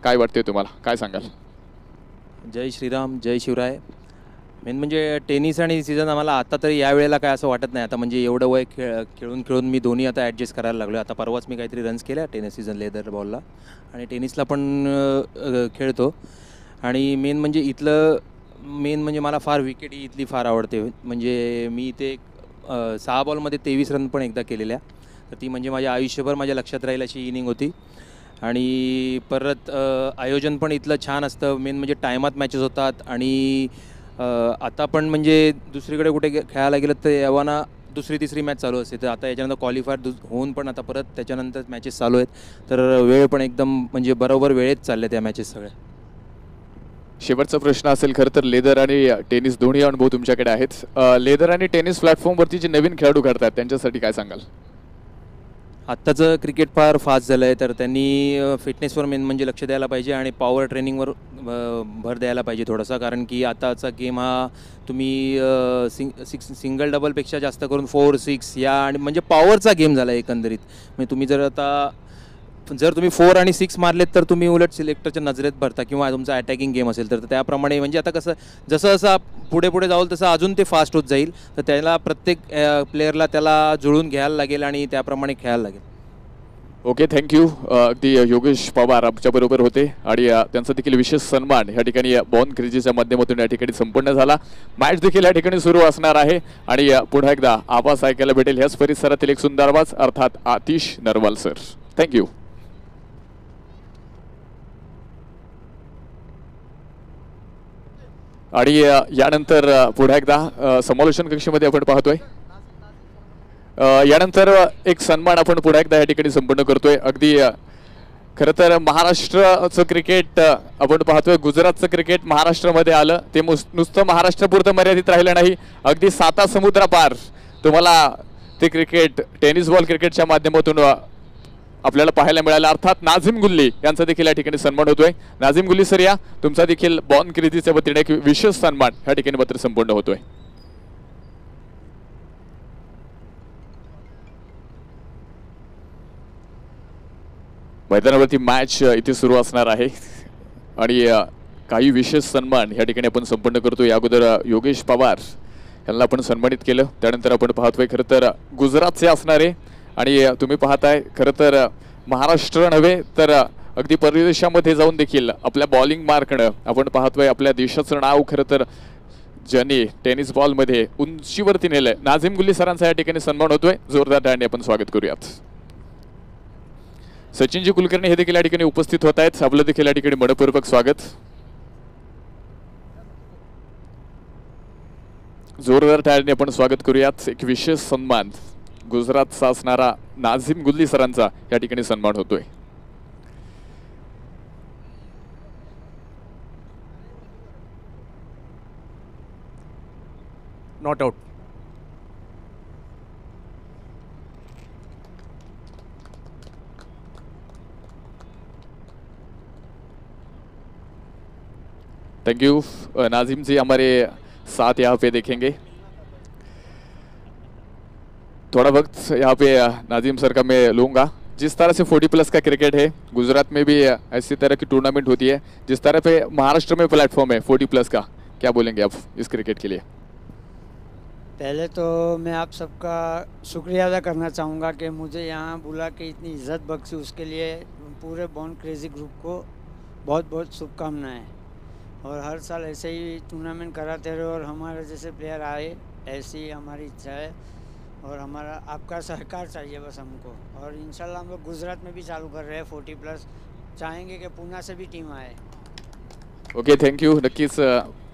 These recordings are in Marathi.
काय वाटते तुम्हाला, काय सांगाल? जय श्रीराम, जय शिवराय. मेन म्हणजे टेनिस आणि सीझन आम्हाला आता तरी या वेळेला काय असं वाटत नाही. आता म्हणजे एवढं वय खेळून खेळून मी दोन्ही आता ॲडजस्ट करायला लागलो. आता परवाच मी काहीतरी रन्स केल्या टेनिस सीझन लेदर बॉलला, आणि टेनिसला पण खेळतो. आणि मेन म्हणजे मला फार विकेट ही इथली फार आवडते. म्हणजे मी इथे 6 बॉलमध्ये 23 रन पण एकदा केलेल्या. तर ती म्हणजे माझ्या आयुष्यभर माझ्या लक्षात राहील अशी इनिंग होती. आणि परत आयोजन पण इथलं छान असतं. मेन म्हणजे टायमात मॅचेस होतात. आणि आता पण म्हणजे दुसरीकडे कुठे खेळायला गेलं तर एव्हाना दुसरी तिसरी मॅच चालू असते. तर आता याच्यानंतर क्वालिफायर होऊन पण आता परत त्याच्यानंतर मॅचेस चालू आहेत. तर वेळ पण एकदम म्हणजे बरोबर वेळेत चालल्या त्या मॅचेस सगळ्या. शेवटचा प्रश्न असेल खरं तर, लेदर आणि टेनिस दोन्ही अनुभव तुमच्याकडे आहेत. लेदर आणि टेनिस प्लॅटफॉर्मवरती जे नवीन खेळाडू घडतात त्यांच्यासाठी काय सांगाल? आत्ताचं क्रिकेट फार फास्ट झालं आहे. तर त्यांनी फिटनेसवर मेन म्हणजे लक्ष द्यायला पाहिजे आणि पॉवर ट्रेनिंगवर भर द्यायला पाहिजे थोडासा. कारण की आताचा गेम हा तुम्ही सिंगल डबलपेक्षा जास्त करून 4-6 या आणि म्हणजे पॉवरचा गेम झाला एकंदरीत. म्हणजे तुम्ही जर तुम्ही 4 आणि 6 मारलेत तर तुम्ही उलट सिलेक्टरच्या नजरेत भरता, किंवा तुमचा अटॅकिंग गेम असेल तर त्याप्रमाणे म्हणजे आता कसं जसं पुढे पुढे जाईल तसं अजून ते फास्ट होत जाईल. तर त्याला प्रत्येक प्लेअरला त्याला जुळून घ्यायला लागेल आणि त्याप्रमाणे खेळायला लागेल. Okay, thank you. अगदी योगेश पवार आमच्याबरोबर होते आणि त्यांचा देखील विशेष सन्मान या ठिकाणी बॉन क्रेझीच्या माध्यमातून या ठिकाणी संपन्न झाला. मॅच देखील या ठिकाणी सुरू असणार आहे आणि पुन्हा एकदा आवाज ऐकायला भेटेल ह्याच परिसरातील एक सुंदर आवाज, अर्थात आतिश नरवाल सर. थँक्यू. आणि यानंतर पुन्हा एकदा समालोचन कक्षामध्ये आपण पाहतोय. यानंतर एक सन्मान आपण पुन्हा एकदा या ठिकाणी संपन्न करतोय. अगदी खरं तर महाराष्ट्राचं क्रिकेट आपण पाहतोय, गुजरातचं क्रिकेट महाराष्ट्रामध्ये आलं ते नुसतं महाराष्ट्रापुरतं मर्यादित राहिलं नाही. अगदी 7 समुद्रापार तुम्हाला ते क्रिकेट टेनिस बॉल क्रिकेटच्या माध्यमातून आपल्याला पाहायला मिळालं. अर्थात नाझिम गुल्ली यांचा देखील या ठिकाणी सन्मान होतोय. नाझिम गुल्ली सर, या तुमचा देखील बॉन क्रेझीच्या वतीने एक विशेष सन्मान या ठिकाणी मात्र संपन्न होतोय. मैदानावरती मॅच इथे सुरू असणार आहे आणि काही विशेष सन्मान या ठिकाणी आपण संपन्न करतो. या अगोदर योगेश पवार यांना आपण सन्मानित केलं. त्यानंतर आपण पाहतोय खरं तर गुजरातचे असणारे, आणि तुम्ही पाहताय खरं तर महाराष्ट्र नव्हे तर अगदी परदेशामध्ये जाऊन देखील आपल्या बॉलिंग मार्कनं आपण पाहतोय आपल्या देशाचं नाव खरं तर ज्यांनी टेनिस बॉलमध्ये उंचीवरती नेलंय, नाझिम गुल्ली सरांचा या ठिकाणी सन्मान होतोय. जोरदार टाळ्यांनी आपण स्वागत करूयात. सचिनजी कुलकर्णी हे देखील या ठिकाणी उपस्थित होत आहेत. आपलं देखील या ठिकाणी मनपूर्वक स्वागत. जोरदार टाळ्यांनी आपण स्वागत करूयात. एक विशेष सन्मान गुजरातचा असणारा नाझिम गुल्ली सरांचा या ठिकाणी सन्मान होतोय. Not out. Thank you Nazim ji, हमारे साथ यहाँ पे देखेंगे. थोड़ा वक्त यहाँ पे नाजिम सर का मैं लूँगा. जिस तरह से 40+ का क्रिकेट है, गुजरात में भी ऐसी तरह की टूर्नामेंट होती है, जिस तरह पे महाराष्ट्र में प्लेटफॉर्म है 40+ का, क्या बोलेंगे आप इस क्रिकेट के लिए? पहले तो मैं आप सबका शुक्रिया अदा करना चाहूँगा कि मुझे यहाँ बुला के इतनी इज्जत बख्शी, उसके लिए पूरे बॉर्न क्रेजी ग्रुप को बहुत बहुत शुभकामनाएं. और हर साल ऐसे ही टूर्नामेंट कराते रहे और हमारे जैसे प्लेयर आए, ऐसी हमारी इच्छा है. और हमारा आपका सहकार चाहिए बस हमको. और इंशाल्लाह हम लोग गुजरात में भी चालू कर रहे हैं 40+. चाहेंगे कि पुणे से भी टीम आए. Okay, thank you. नक्कीच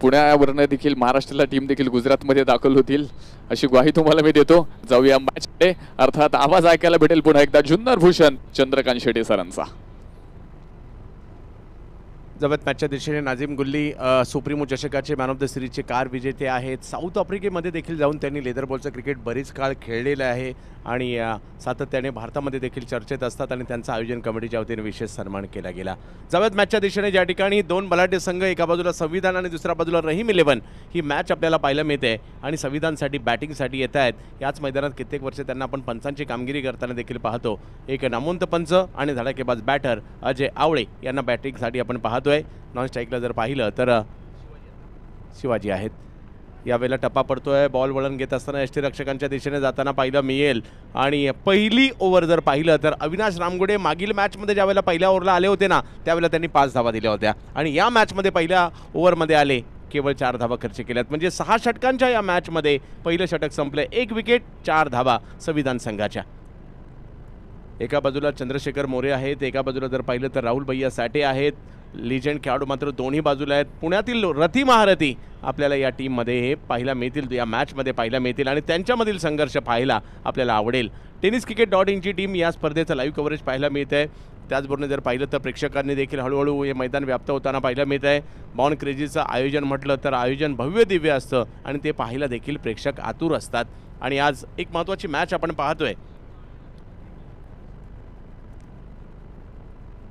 पुण्यावरनं देखील महाराष्ट्राला टीम देखील गुजरातमध्ये दाखल होतील अशी ग्वाही तुम्हाला मी देतो. जाऊया मॅचकडे. अर्थात आवाज ऐकायला भेटेल पुन्हा एकदा जुन्नर भूषण चंद्रकांत शेटे सरांचा. जवळ मॅचच्या दिशेने नाझीम गुल्ली सुप्रीमो चषकाचे मॅन ऑफ द सिरीजचे कार विजेते आहेत. साऊथ आफ्रिकेमध्ये देखील जाऊन त्यांनी लेदर बॉलचं क्रिकेट बरीच काळ खेळलेलं आहे आणि सातत्याने भारतामध्ये देखील चर्चेत असतात आणि त्यांचं आयोजन कमिटीच्या वतीने विशेष सन्मान केला गेला. जवळ मॅचच्या दिशेने ज्या ठिकाणी दोन बलाढ्य संघ, एका बाजूला संविधान आणि दुसऱ्या बाजूला रहीम 11, ही मॅच आपल्याला पाहायला मिळते आणि संविधानसाठी बॅटिंगसाठी येत आहेत. याच मैदानात कित्येक वर्षे त्यांना आपण पंचांची कामगिरी करताना देखील पाहतो. एक नामवंत पंच आणि धडाकेबाज बॅटर अजय आवळे यांना बॅटिंगसाठी आपण पाहतोय. नॉन स्ट्राईकला जर पाहिलं तर शिवाजी आहेत. यावेळेला टप्पा पडतोय. बॉल वळण घेत असताना यष्टीरक्षकांच्या दिशेने जाताना पाहिलं मिळेल आणि पहिली ओव्हर जर पाहिलं तर अविनाश रामगुडे मागील मॅचमध्ये ज्यावेळेला पहिल्या ओव्हरला आले होते ना, त्यावेळेला त्यांनी 5 धावा दिल्या होत्या आणि या मॅचमध्ये पहिल्या ओव्हरमध्ये आले केवळ 4 धावा खर्च केल्यात. म्हणजे 6 षटकांच्या या मॅचमध्ये पहिलं षटक संपलं. 1 विकेट 4 धावा संविधान संघाच्या. एका बाजूला चंद्रशेखर मोरे आहेत, एका बाजूला जर पाहिलं तर राहुल भैया साठे आहेत. लिजेंड खेळाडू मात्र दोन्ही बाजूला आहेत. पुण्यातील रथी महारथी आपल्याला या टीममध्ये हे पाहायला मिळतील, या मॅचमध्ये पाहायला मिळतील आणि त्यांच्यामधील संघर्ष पाहायला आपल्याला आवडेल. tenniscricket.inची टीम या स्पर्धेचं लाईव्ह कव्हरेज पाहायला मिळत आहे. त्याचबरोबर जर पाहिलं तर प्रेक्षकांनी देखील हळूहळू हे मैदान व्याप्त होताना पाहायला मिळत आहे. बॉर्न क्रेझीचं आयोजन म्हटलं तर आयोजन भव्य दिव्य असतं आणि ते पाहायला देखील प्रेक्षक आतुर असतात. आणि आज एक महत्त्वाची मॅच आपण पाहतोय.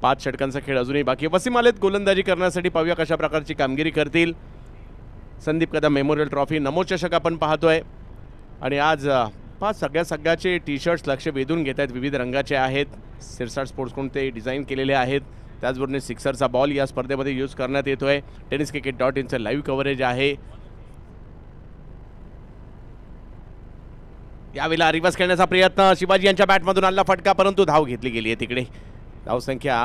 5 षटकांचा खेळ अजूनही बाकी. वसीम आलेत गोलंदाजी करण्यासाठी. पाहूया कशा प्रकारची कामगिरी करतील. संदीप कदम मेमोरियल ट्रॉफी नमो चषक आपण पाहतोय आणि आज 5 सगळ्याचे टी शर्ट्स लक्ष वेधून घेत आहेत. विविध रंगाचे आहेत. सिरसाट स्पोर्ट्सकडून ते डिझाईन केलेले आहेत. त्याचबरोबर सिक्सरचा बॉल या स्पर्धेमध्ये यूज करण्यात येतोय. tenniscricket.inचं लाईव्ह कव्हरेज आहे. यावेळेला रिवर्स खेळण्याचा प्रयत्न. शिवाजी यांच्या बॅटमधून आला फटका, परंतु धाव घेतली गेली आहे. तिकडे धावसंख्या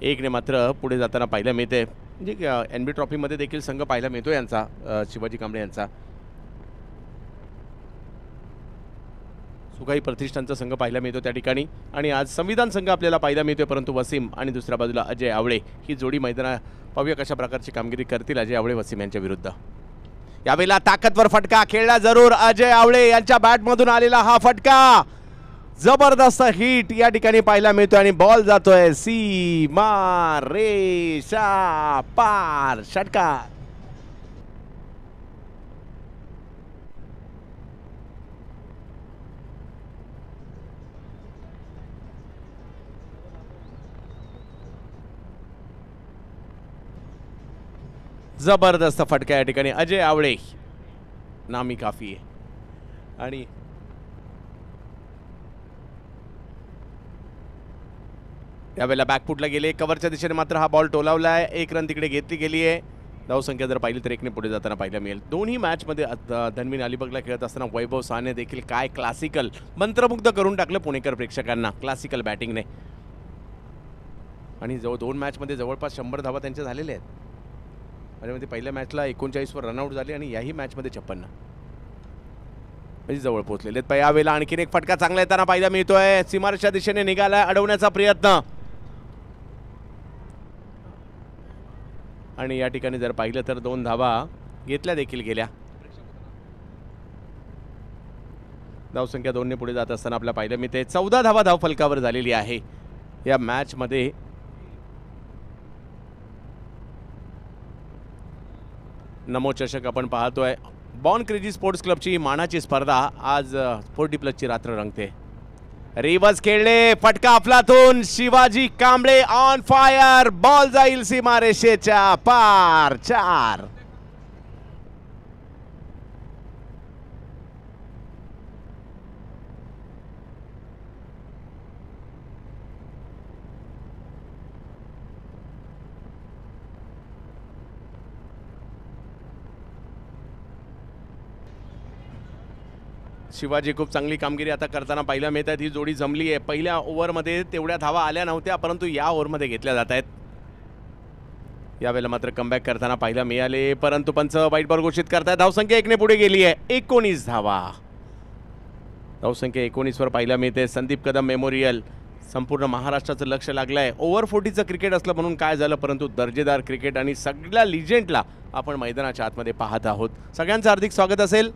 1 ने मात्र पुढे जाताना पाहायला मिळते. म्हणजे NB ट्रॉफीमध्ये देखील संघ पाहायला मिळतो यांचा, शिवाजी कांबळे यांचा. सुगाई प्रतिष्ठानचा संघ पाहायला मिळतो त्या ठिकाणी आणि आज संविधान संघ आपल्याला पाहायला मिळतोय. परंतु वसीम आणि दुसऱ्या बाजूला अजय आवळे ही जोडी मैदानात पाहूया कशा प्रकारची कामगिरी करतील अजय आवळे वसीम यांच्या विरुद्ध. यावेळेला ताकदवर फटका खेळला जरूर. अजय आवळे यांच्या बॅटमधून आलेला हा फटका जबरदस्त हिट या ठिकाणी पाहायला मिळतोय आणि बॉल जातोय सीमा रेषा पार. षटकार. जबरदस्त फटका या ठिकाणी अजय आवळे नामी काफी आहे. आणि यावेळेला बॅकफुटला गेले. कव्हरच्या दिशेने मात्र हा बॉल टोलावलाय. 1 रन तिकडे घेतली गेली आहे. धावसंख्या जर पाहिली तर 1 ने पुढे जाताना पाहायला मिळेल. दोन्ही मॅचमध्ये धनवीन अलिबागला खेळत असताना वैभव साने देखील काय क्लासिकल मंत्रमुग्ध करून टाकलं पुणेकर प्रेक्षकांना क्लासिकल बॅटिंगने. आणि 2 मॅचमध्ये जवळपास 100 धावा त्यांच्या झालेल्या आहेत. म्हणजे पहिल्या मॅचला 39वर रनआउट झाले आणि याही मॅचमध्ये 56 म्हणजे जवळ पोहोचलेले आहेत. यावेळेला आणखीन एक फटका चांगला येताना पाहायला मिळतोय. सीमारेषच्या दिशेने निघालाय. अडवण्याचा प्रयत्न आणि या ठिकाणी जर पाहिलं तर 2 धावा घेतल्या देखील गेल्या. धावसंख्या 2 ने पुढे जात असताना आपल्याला पाहिलं मिळते. 14 धावा धाव फलकावर झालेली आहे या मॅचमध्ये. नमो चषक आपण पाहतोय. बॉर्न क्रेझी स्पोर्ट्स क्लबची मानाची स्पर्धा आज 40+ रात्र रंगते. रिवर्स खेळले. फटका अफलातून. Shivaji Kamble on fire. Ball जाईल सीमारेषेच्या पार. 4. शिवाजी खूप चांगली कामगिरी आता करताना पाहायला मिळतात. ही जोडी जमली आहे. पहिल्या ओव्हरमध्ये तेवढ्या धावा आल्या नव्हत्या, परंतु या ओव्हरमध्ये घेतल्या जात आहेत. यावेळेला मात्र कमबॅक करताना पाहायला मिळाले, परंतु पंच वाईट बॉल घोषित करतायत. धावसंख्या 1 ने पुढे गेली आहे. 19 धावा. धावसंख्या 19 वर पाहायला मिळते. संदीप कदम मेमोरियल. संपूर्ण महाराष्ट्राचं लक्ष लागलं आहे. ओव्हर 40चं क्रिकेट असलं म्हणून काय झालं, परंतु दर्जेदार क्रिकेट आणि सगळ्या लिजेंडला आपण मैदानाच्या आतमध्ये पाहत आहोत. सगळ्यांचं हार्दिक स्वागत असेल.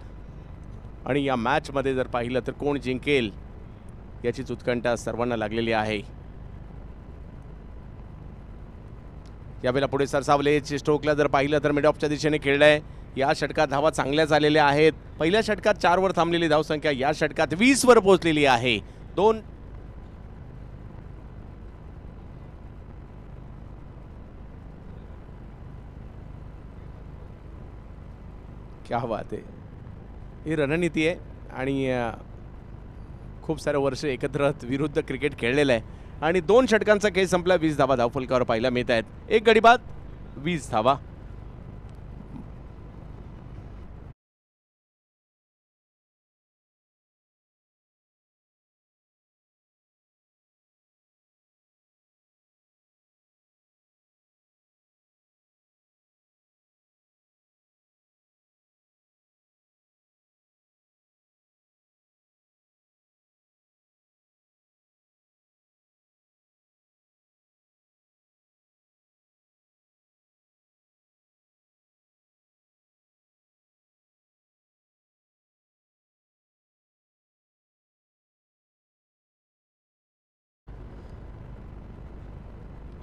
आणि या मॅचमध्ये जर पाहिलं तर कोण जिंकेल याचीच उत्कंठा सर्वांना लागलेली आहे. यावेळेला पुढे सरसावले. स्ट्रोकला जर पाहिलं तर मिड ऑफच्या दिशेने खेळलंय. या षटकात धावा चांगल्या झालेल्या आहेत. पहिल्या षटकात 4 वर थांबलेली धावसंख्या या षटकात 20 वर पोहोचलेली आहे. दोन क्या बात आहे. ही रणनीती आहे आणि खूप सारे वर्ष एकत्र विरुद्ध क्रिकेट खेळलेलं आहे आणि 2 षटकांचा खेळ संपला. 20 धावा धावफलकावर पाहायला मिळत आहेत. एक गडी बाद 20 धावा.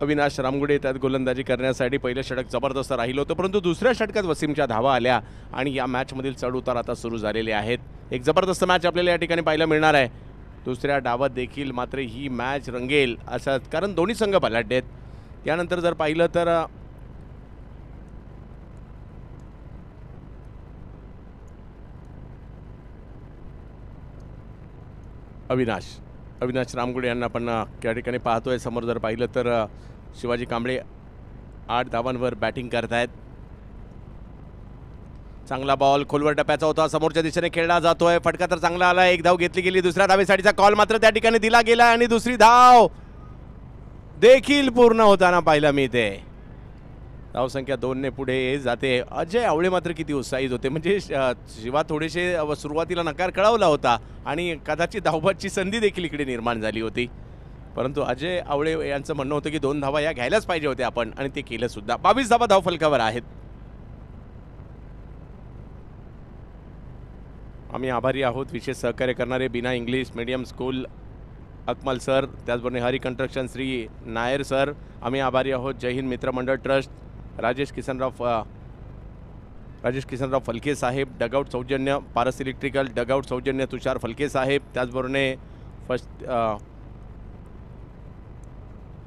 अविनाश रामगुडे त्यात गोलंदाजी करण्यासाठी पहिलं षटक जबरदस्त राहिलं होतं, परंतु दुसऱ्या षटकात वसीमच्या धावा आल्या आणि या मॅचमधील चढउतार आता सुरू झालेले आहेत. एक जबरदस्त मॅच आपल्याला या ठिकाणी पाहायला मिळणार आहे. दुसऱ्या डावात देखील मात्र ही मॅच रंगेल असं, कारण दोन्ही संघ बलाढ्य आहेत. त्यानंतर जर पाहिलं तर अविनाश रामगुडे यांना आपण त्या ठिकाणी पाहतोय. समोर जर पाहिलं तर शिवाजी कांबळे 8 धावांवर बॅटिंग करतायत. चांगला बॉल खोलवर टप्प्याचा होता, समोरच्या दिशेने खेळला जातोय. फटका तर चांगला आला. एक धाव घेतली गेली. दुसऱ्या धावेसाठीचा कॉल मात्र त्या ठिकाणी दिला गेला आणि दुसरी धाव देखील पूर्ण होताना पाहायला मिळते. धावसंख्या 2 ने पुढे जाते. अजय आवळे मात्र किती उत्साहित होते, म्हणजे शिवा थोडेसे सुरुवातीला नकार कळवला होता आणि कदाचित धावबाची संधी देखील इकडे निर्माण झाली होती, परंतु अजय आवळे यांचं म्हणणं होतं की 2 धावा या घ्यायलाच पाहिजे होत्या आपण आणि ते केलं सुद्धा. 22 धावा धावफलकावर आहेत. आम्ही आभारी आहोत विशेष सहकार्य करणारे बिना English medium school Akmal sir, त्याचबरोबर हरी कन्स्ट्रक्शन श्री नायर सर. आम्ही आभारी आहोत जय हिंद मित्रमंडळ ट्रस्ट, राजेश किसनराव फलके साहेब, डगआउट सौजन्य पारस इलेक्ट्रिकल, डगआउट सौजन्य तुषार फलके साहेब, त्याचबरोबर फर्स्ट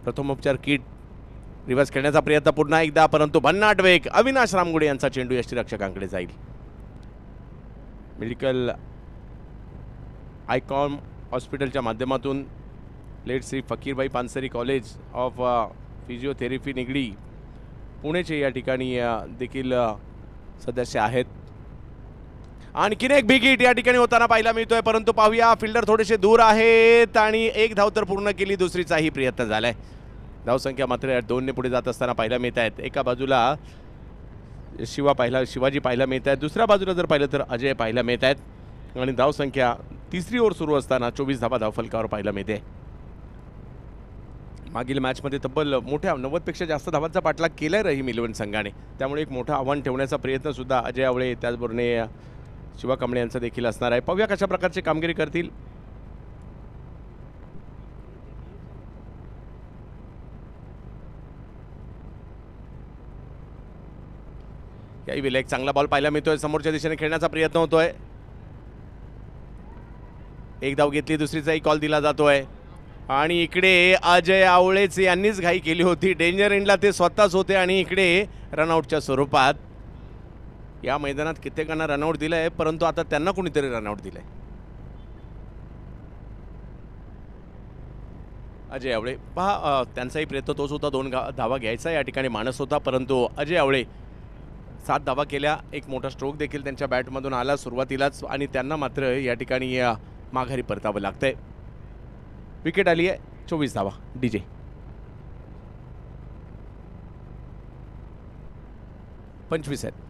प्रथमोपचार किट. रिव्हर्स खेळण्याचा प्रयत्न पुन्हा एकदा, परंतु भन्नाट वेग. अविनाश रामगुडे यांचा चेंडू यष्टीरक्षकांकडे जाईल. मेडिकल आयकॉन हॉस्पिटलच्या माध्यमातून late Shri Fakirbai Pansari college of physiotherapy Nigdi पुणेचे या ठिकाणी देखील सदस्य आहेत. आणखीन एक बिग हिट या ठिकाणी होताना पाहायला मिळतोय, परंतु पाहूया फिल्डर थोडेसे दूर आहेत आणि एक धाव तर पूर्ण केली. दुसरीचाही प्रयत्न झालाय. धावसंख्या मात्र 2 ने पुढे जात असताना पाहायला मिळत आहेत. एका बाजूला शिवाजी पाहायला मिळत आहेत, दुसऱ्या बाजूला जर पाहिलं तर अजय पाहायला मिळत आहेत आणि धावसंख्या 3री ओव्हर सुरू असताना 24 धावा धावफलकावर पाहायला मिळते. मागील मॅचमध्ये तब्बल मोठ्या 90 पेक्षा जास्त धावांचा पाठलाग केलाय रहीम इलेव्हन संघाने, त्यामुळे एक मोठं आव्हान ठेवण्याचा प्रयत्न सुद्धा अजय आवळे त्याचबरोबर शिवा कांबळे यांचा देखील असणार आहे. पाहूया कशा प्रकारची कामगिरी करतील. याही वेळेला एक चांगला बॉल पाहायला मिळतोय. समोरच्या दिशेने खेळण्याचा प्रयत्न होतोय. एक धाव घेतली, दुसरीचाही कॉल दिला जातोय आणि इकडे अजय आवळेच यांनीच घाई केली होती. डेंजर एंडला ते स्वतःच होते आणि इकडे रनआउटच्या स्वरूपात या मैदानात कित्येकांना रनआउट दिलंय, परंतु आता त्यांना कोणीतरी रनआउट दिलंय. अजय आवळे पहा, त्यांचाही प्रयत्न तोच होता. 2 धावा घ्यायचा या ठिकाणी मानस होता, परंतु अजय आवळे 7 धावा केल्या. एक मोठा स्ट्रोक देखील त्यांच्या बॅटमधून आला सुरुवातीलाच आणि त्यांना मात्र या ठिकाणी माघारी परतावं लागतंय. विकेट आली आहे. 24 धावा. डीजे 25 आहेत.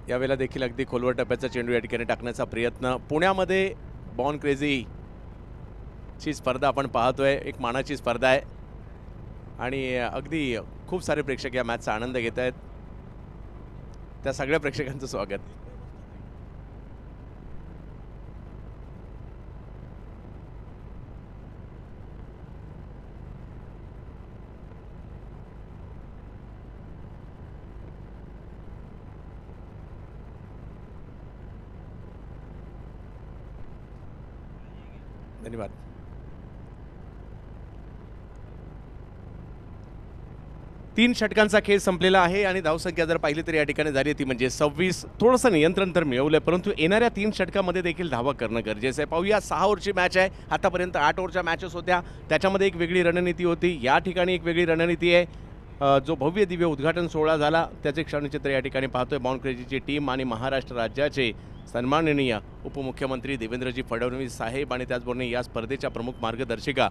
यावेळेला देखील अगदी खोलवर टप्प्याचा चेंडू या ठिकाणी टाकण्याचा प्रयत्न. पुण्यामध्ये बॉर्न क्रेझी ची स्पर्धा आपण पाहतोय, एक मानाची स्पर्धा आहे आणि अगदी खूप सारे प्रेक्षक या मॅचचा आनंद घेत आहेत. त्या सगळ्या प्रेक्षकांचं स्वागत. धन्यवाद. तीन षटकांचा खेळ संपलेला आहे आणि धावसंख्या जर पाहिली तर या ठिकाणी झाली ती म्हणजे 26. थोडंसं नियंत्रण तर मिळवलंय, परंतु येणाऱ्या 3 षटकामध्ये देखील धावा करणं गरजेचं आहे. पाहूया, 6 ओव्हरची मॅच आहे. आतापर्यंत 8 ओव्हरच्या मॅचेस होत्या, त्याच्यामध्ये एक वेगळी रणनीती होती. या ठिकाणी एक वेगळी रणनीती आहे. जो भव्य दिव्य उद्घाटन सोहळा झाला त्याचे क्षणचित्र या ठिकाणी पाहतोय. बॉर्न क्रेझीची टीम आणि महाराष्ट्र राज्याचे सन्माननीय उपमुख्यमंत्री देवेंद्रजी फडणवीस साहेब आणि त्याचबरोबर या स्पर्धेच्या प्रमुख मार्गदर्शिका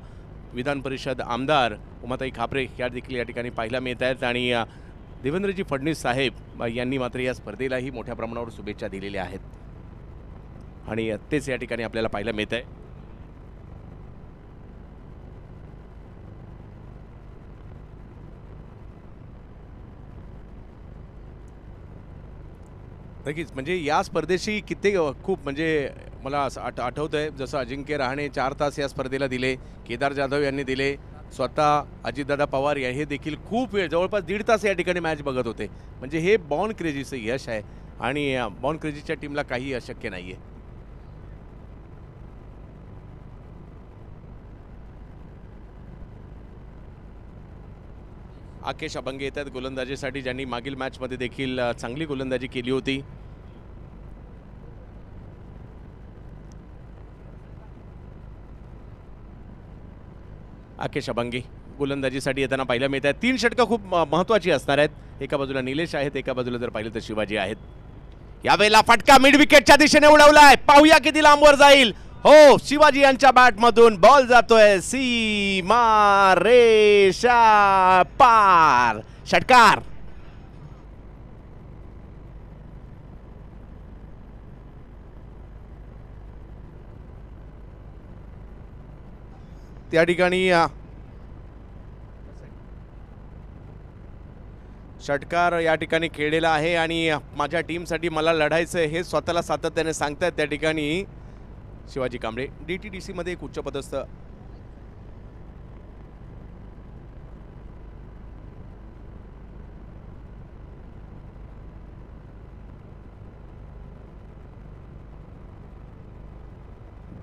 विधान परिषद आमदार उमाताई खापरे या देखील या ठिकाणी पाहायला मिळत आहेत. आणि देवेंद्रजी फडणवीस साहेब यांनी मात्र या स्पर्धेलाही मोठ्या प्रमाणावर शुभेच्छा दिलेल्या आहेत आणि तेच या ठिकाणी आपल्याला पाहायला मिळत आहे. नक्कीच, म्हणजे या स्पर्धेशी कित्येक खूप म्हणजे मला असं आठवतंय जसं अजिंक्य रहाणे 4 तास या स्पर्धेला दिले, केदार जाधव यांनी दिले, स्वतः अजितदादा पवार हे देखील खूप वेळ जवळपास 1.5 तास या ठिकाणी मॅच बघत होते. म्हणजे हे बॉर्न क्रेझीचं यश आहे आणि बॉर्न क्रेझीच्या टीमला काही अशक्य नाही आहे. आकेश अभंगे येतात गोलंदाजीसाठी, ज्यांनी मागील मॅचमध्ये देखील चांगली गोलंदाजी केली होती. आकेश अभंगे गोलंदाजीसाठी येताना पाहायला मिळत आहेत. 3 षटकं खूप महत्त्वाची असणार आहेत. एका बाजूला निलेश आहेत, एका बाजूला जर पाहिलं तर शिवाजी आहेत. यावेळेला फटका मिड विकेटच्या दिशेने उडवलाय, पाहूया किती लांबवर जाईल. हो, शिवाजी यांच्या बॅटमधून बॉल जातोय सीमा रेषा पार. षटकार. त्या ठिकाणी षटकार या ठिकाणी खेळलेला आहे आणि माझ्या टीमसाठी मला लढायचं हे स्वतःला सातत्याने सांगतायत त्या ठिकाणी शिवाजी कांबळे. DTDC मध्ये एक उच्चपदस्थ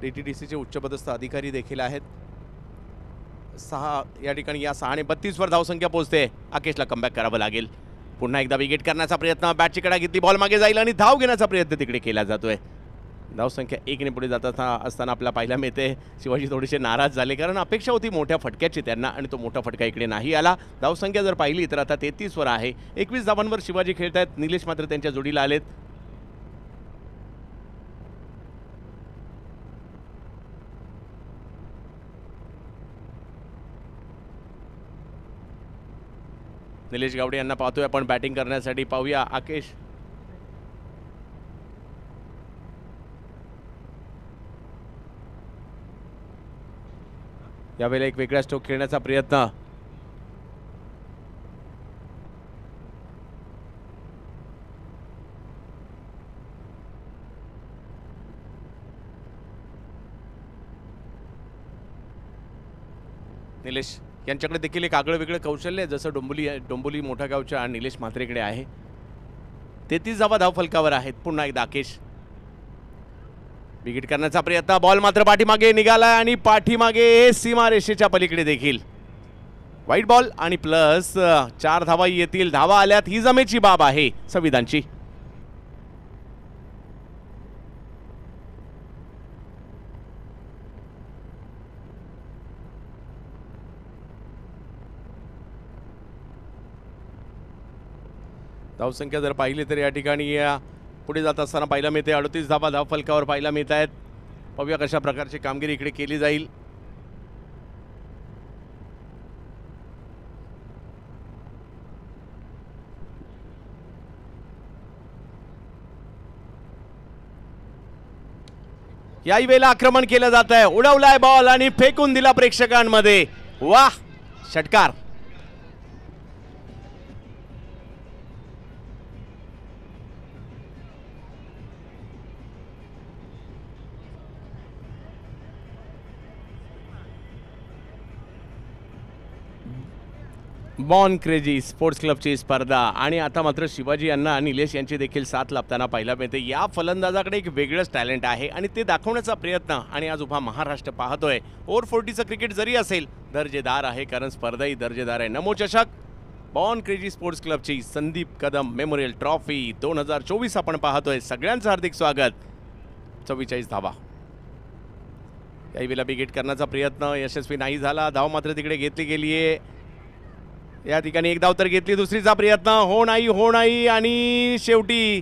DTDCचे उच्चपदस्थ अधिकारी देखील आहेत. 6 या ठिकाणी या 6 आणि 32 वर धावसंख्या पोहोचते. आकेशला कमबॅक करावं लागेल. पुन्हा एकदा विकेट करण्याचा प्रयत्न, बॅटची कडा घेतली, बॉल मागे जाईल आणि धाव घेण्याचा प्रयत्न तिकडे केला जातोय. धावसंख्या 1 ने पुढे जात असताना आपल्याला पाहायला मिळते शिवाजी थोडेसे नाराज झाले, कारण अपेक्षा होती मोठ्या फटक्याची त्यांना आणि तो मोठा फटका इकडे नाही आला. धावसंख्या जर पाहिली तर आता 33 वर आहे. 21 धावांवर शिवाजी खेळत आहेत. निलेश मात्र त्यांच्या जोडीला आलेत. निलेश गावडे यांना पाहतोय आपण बॅटिंग करण्यासाठी. पाहूया आकेश. यावेळेला एक वेगळा स्ट्रोक खेळण्याचा प्रयत्न. निलेश यांच्याकडे देखील एक आगळं वेगळं कौशल्य आहे, जसं डोंबोली मोठ्या गावच्या निलेश म्हात्रेकडे आहे. 33 धावा धावफलकावर आहेत. पुन्हा एकदा आकेश विकेट करण्याचा प्रयत्न, बॉल मात्र पाठीमागे निघाला आणि पाठीमागे सीमारेषेच्या पलीकडे देखील वाईट बॉल आणि प्लस 4 धावा येतील. धावा आल्यात ही जमेची बाब आहे संविधानची. धावसंख्या जर पाहिली तर या ठिकाणी पुढे जात असताना पाहायला मिळते 38 धावा धावफलकावर पाहायला मिळत आहेत. पाहूया कशा प्रकारची कामगिरी इकडे केली जाईल. याही वेळेला आक्रमण केलं जात आहे, उडवलाय बॉल आणि फेकून दिला प्रेक्षकांमध्ये. वाह, षटकार. बॉर्न क्रेझी स्पोर्ट्स क्लबची स्पर्धा आणि आता मात्र शिवाजी यांना निलेश यांची देखील साथ लाभताना पाहायला मिळते. या फलंदाजाकडे एक वेगळंच टॅलेंट आहे आणि ते दाखवण्याचा प्रयत्न आणि आज उभा महाराष्ट्र पाहतोय. ओव्हर 40चं क्रिकेट जरी असेल दर्जेदार आहे, कारण स्पर्धाही दर्जेदार आहे. नमो चषक बॉर्न क्रेझी स्पोर्ट्स क्लबची संदीप कदम मेमोरियल ट्रॉफी 2024 आपण पाहतोय. सगळ्यांचं हार्दिक स्वागत. 44 धावा. याही वेळेला बिगेट करण्याचा प्रयत्न यशस्वी नाही झाला. धाव मात्र तिकडे घेतली गेली आहे. या ठिकाणी एक धाव तर घेतली, दुसरीचा प्रयत्न हो नाही आणि शेवटी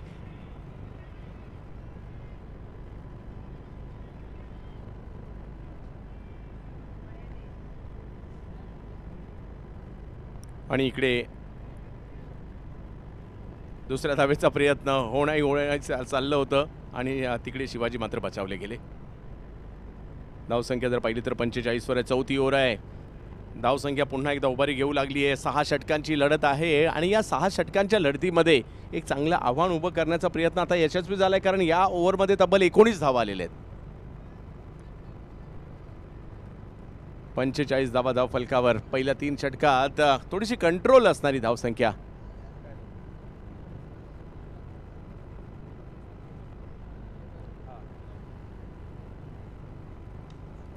आणि इकडे दुसऱ्या धावेचा प्रयत्न हो नाही चाललं होतं आणि तिकडे शिवाजी मात्र बचावले गेले. धावसंख्या जर पाहिली तर 45 वर आहे. चौथी ओव्हर आहे. धावसंख्या पुन्हा एकदा उभारी घेऊ लागली आहे. 6 षटकांची लढत आहे आणि या 6 षटकांच्या लढतीमध्ये एक चांगलं आव्हान उभं करण्याचा प्रयत्न आता यशस्वी झालाय, कारण या ओव्हरमध्ये तब्बल 19 धावा आलेल्या आहेत. 45 धावा धाव फलकावर. पहिल्या 3 षटकात थोडीशी कंट्रोल असणारी धावसंख्या.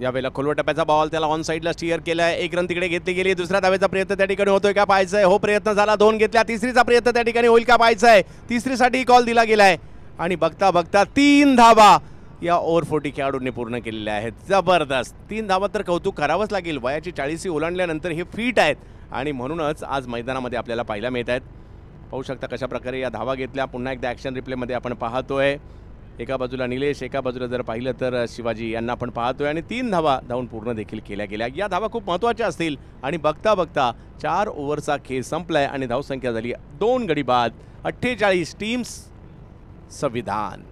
यावेळेला खोलवर टप्प्याचा बॉल त्याला ऑन साईडला स्टिअर केलाय. 1 रन तिकडे घेतली गेली. दुसऱ्या धावेचा प्रयत्न त्या ठिकाणी होतोय का पाहायचा आहे. हो, प्रयत्न झाला. 2 घेतल्या. तिसरीचा प्रयत्न त्या ठिकाणी होईल का पाहायचा आहे. तिसरीसाठी कॉल दिला गेलाय आणि बघता बघता 3 धावा या ओव्हर 40 खेळाडूंनी पूर्ण केलेल्या आहेत. जबरदस्त. 3 धावा तर कौतुक करावंच लागेल. वयाची 40 ओलांडल्यानंतर हे फिट आहेत आणि म्हणूनच आज मैदानामध्ये आपल्याला पाहायला मिळत आहेत. पाहू शकता कशा प्रकारे या धावा घेतल्या. पुन्हा एकदा ॲक्शन रिप्लेमध्ये आपण पाहतोय. एका बाजूला निलेश, एका बाजूला जर पाहिलं तर शिवाजी यांना आपण पाहतोय आणि 3 धावा धावून पूर्ण देखील केल्या गेल्या. या धावा खूप महत्त्वाच्या असतील आणि बघता बघता 4 ओव्हरचा खेळ संपलाय आणि धावसंख्या झाली 2 गडी बाद. 48 टीम्स संविधान.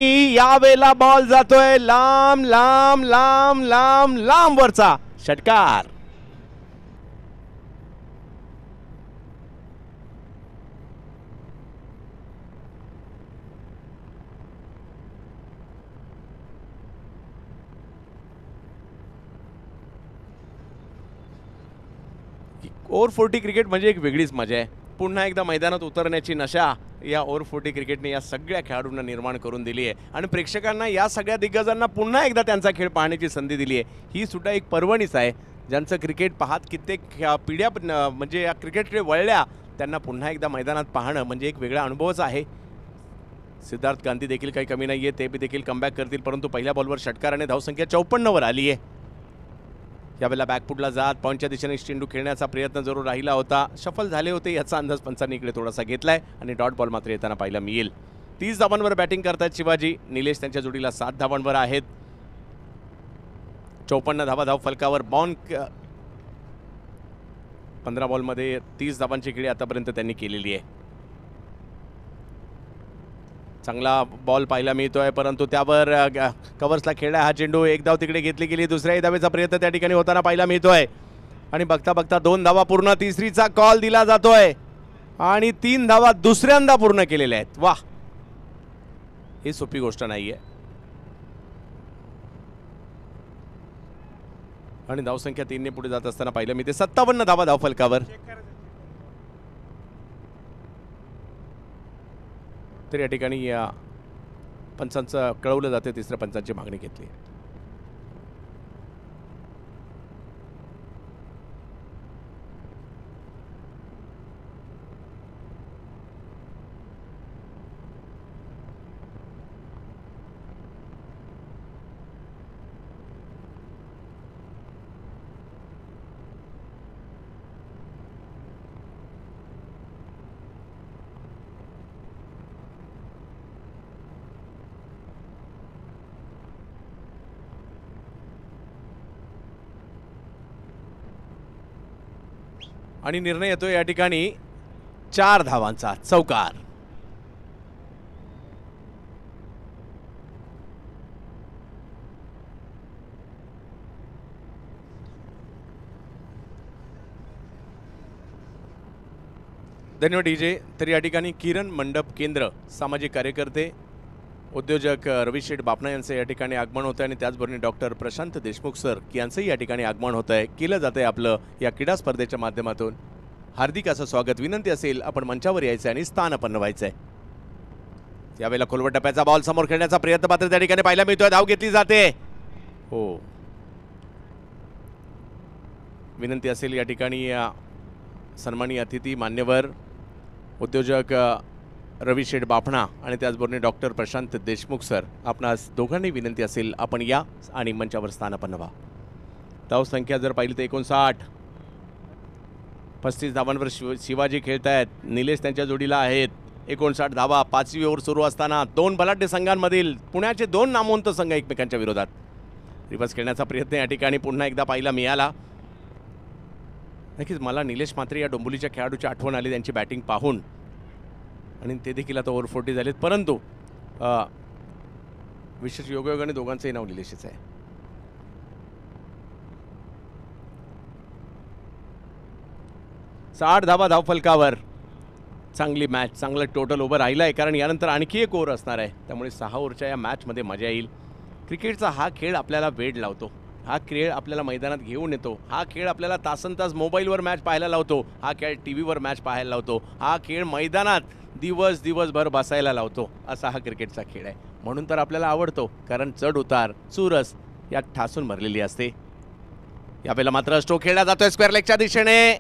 यावेळेला बॉल जातोय लांब लांब लांब लांब लांब वरचा षटकार. ओव्हर 40 क्रिकेट म्हणजे एक वेगळीच मजा आहे. पुन्हा एकदा मैदानात उतरण्याची नशा या ओव्हर 40 क्रिकेटने या सगळ्या खेळाडूंना निर्माण करून दिली आहे आणि प्रेक्षकांना या सगळ्या दिग्गजांना पुन्हा एकदा त्यांचा खेळ पाहण्याची संधी दिली आहे. ही सुद्धा एक पर्वणीच आहे. ज्यांचं क्रिकेट पाहत कित्येक पिढ्या म्हणजे या क्रिकेटकडे वळल्या, त्यांना पुन्हा एकदा मैदानात पाहणं म्हणजे एक वेगळा अनुभवच आहे. सिद्धार्थ गांधी देखील काही कमी नाही आहे. ते बी देखील कमबॅक करतील, परंतु पहिल्या बॉलवर षटकाराने धावसंख्या 54 वर आली आहे. यावेळेला बॅकफुटला जात पॉईंटच्या दिशेने चेंडू खेळण्याचा प्रयत्न जरूर राहिला होता. शफल झाले होते याचा अंदाज पंचांनी इकडे थोडासा घेतलाय आणि डॉट बॉल मात्र येताना पाहायला मिळेल. 30 धावांवर बॅटिंग करतायत शिवाजी. निलेश त्यांच्या जोडीला 7 धावांवर आहेत. 54 धावा धाव फलकावर. बॉर्न 15 बॉलमध्ये 30 धावांची खेळी आतापर्यंत त्यांनी केलेली आहे. चांगला बॉल पाहायला मिळतोय, परंतु त्यावर कव्हर्सला खेळला हा चेंडू. 1 धाव तिकडे घेतली गेली. दुसऱ्याही धावेचा प्रयत्न त्या ठिकाणी होताना पाहायला मिळतोय आणि बघता बघता 2 धावा पूर्ण. तिसरीचा कॉल दिला जातोय आणि 3 धावा दुसऱ्यांदा पूर्ण केलेल्या आहेत. वाह, ही सोपी गोष्ट नाही आहे. आणि धावसंख्या 3 ने पुढे जात असताना पाहिलं मी ते 57 धावा धावफलकावर. तर या ठिकाणी या पंचांचं कळवलं जाते, तिसऱ्या पंचांची मागणी घेतली. आणि निर्णय येतो या ठिकाणी 4 धावांचा, चौकार. धन्यवाद डीजे. तर या ठिकाणी किरण मंडप केंद्र सामाजिक कार्यकर्ते उद्योजक रविशेठ बापना यांचं या ठिकाणी आगमन होतं आणि त्याचबरोबर डॉक्टर प्रशांत देशमुख सर यांचंही या ठिकाणी आगमन होत आहे. केलं जातं आहे आपलं या क्रीडा स्पर्धेच्या माध्यमातून. हार्दिक असं स्वागत. विनंती असेल आपण मंचावर यायचं आणि स्थान पण व्हायचं आहे. यावेळेला खोलवर टप्प्याचा बॉल समोर खेळण्याचा प्रयत्न मात्र त्या ठिकाणी पाहायला मिळतोय. धाव घेतली जाते. हो, विनंती असेल या ठिकाणी सन्माननीय अतिथी मान्यवर उद्योजक रविशेठ बापणा आणि त्याचबरोबर डॉक्टर प्रशांत देशमुख सर, आपणास दोघांनी विनंती असेल आपण या आणि मंचावर स्थानापन्न व्हा. धावसंख्या जर पाहिली तर 59. 35 धावांवर शिवाजी खेळत आहेत. निलेश त्यांच्या जोडीला आहेत. 59 धावा. 5वी ओव्हर सुरू असताना 2 बलाढ्य संघांमधील पुण्याचे 2 नामवंत संघ एकमेकांच्या विरोधात. रिव्हर्स खेळण्याचा प्रयत्न या ठिकाणी पुन्हा एकदा पाहायला मिळाला. नक्कीच मला निलेश म्हात्रे या डोंबिवलीच्या खेळाडूची आठवण आली त्यांची बॅटिंग पाहून, आणि ते देखील आता ओव्हर 40 झालेत. परंतु विशेष योगायोगाने दोघांचंही नाव निलेशच आहे. साठ धावा धावफलकावर. चांगली मॅच, चांगलं टोटल ओव्हर राहिलं आहे, कारण यानंतर आणखी एक ओव्हर असणार आहे. त्यामुळे 6 ओव्हरच्या या मॅचमध्ये मजा येईल. क्रिकेटचा हा खेळ आपल्याला वेड लावतो. हा खेळ आपल्याला मैदानात घेऊन येतो. हा खेळ आपल्याला तासनतास मोबाईलवर मॅच पाहायला लावतो. हा खेळ टीव्हीवर मॅच पाहायला लावतो. हा खेळ मैदानात दिवसभर बसायला लावतो. असा हा क्रिकेटचा खेळ आहे. म्हणून तर आपल्याला आवडतो, कारण चढ उतार चुरस यात ठासून भरलेली असते. यावेळेला मात्र स्ट्रोक खेळला जातोय स्क्वेअर लेगच्या दिशेने.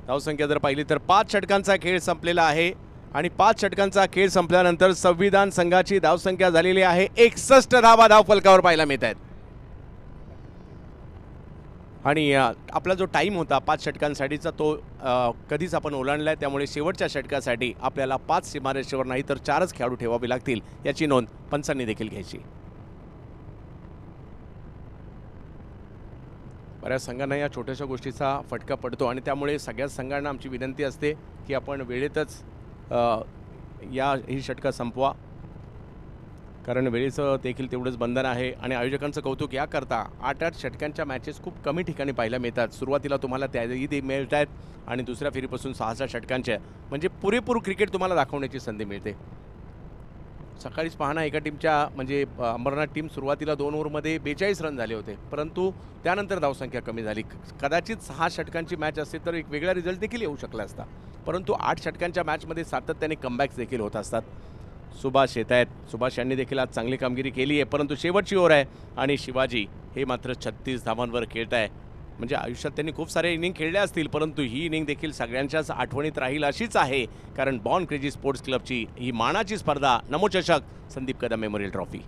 धावसंख्या जर पाहिली तर 5 षटकांचा खेळ संपलेला आहे आणि 5 षटकांचा खेळ संपल्यानंतर संविधान संघाची धावसंख्या झालेली आहे 61 धावा धावफलकावर पाहायला मिळत आहेत. आणि आपला जो टाइम होता 5 षटकांसाठीचा तो कधीच आपण ओलांडलाय. त्यामुळे शेवटच्या षटकासाठी आपल्याला 5 सीमारेषेवर नाही तर 4च खेळाडू ठेवावे लागतील, याची नोंद पंचांनी देखील घ्यायची. बऱ्याच संघांना या छोट्याशा गोष्टीचा फटका पडतो आणि त्यामुळे सगळ्याच संघांना आमची विनंती असते की आपण वेळेतच ही षटकं संपवा, कारण वेळेचं देखील तेवढंच बंधन आहे. आणि आयोजकांचं कौतुक याकरता 8-8 षटकांच्या मॅचेस खूप कमी ठिकाणी पाहायला मिळतात. सुरुवातीला तुम्हाला त्याही मिळत आहेत आणि दुसऱ्या फेरीपासून 6-6 षटकांच्या, म्हणजे पुरेपूर क्रिकेट तुम्हाला दाखवण्याची संधी मिळते. सकाळीच पाहणं एका टीमच्या म्हणजे अंबरनाथ टीम सुरुवातीला 2 ओव्हरमध्ये 42 रन झाले होते, परंतु त्यानंतर धावसंख्या कमी झाली. कदाचित 6 षटकांची मॅच असते तर एक वेगळा रिझल्ट देखील येऊ शकला असता, परंतु 8 षटकांच्या मॅचमध्ये सातत्याने कमबॅक्स देखील होत असतात. सुभाष येत आहेत. सुभाष यांनी देखील आज चांगली कामगिरी केली आहे, परंतु शेवटची ओव्हर आहे आणि शिवाजी हे मात्र 36 धावांवर खेळत आहे. म्हणजे आयुष्यात त्यांनी खूप सारे इनिंग खेळले असतील, परंतु ही इनिंग देखील सगळ्यांच्याच आठवणीत राहील अशीच आहे, कारण बॉर्न क्रेझी स्पोर्ट्स क्लबची ही मानाची स्पर्धा नमोचषक संदीप कदम मेमोरियल ट्रॉफी.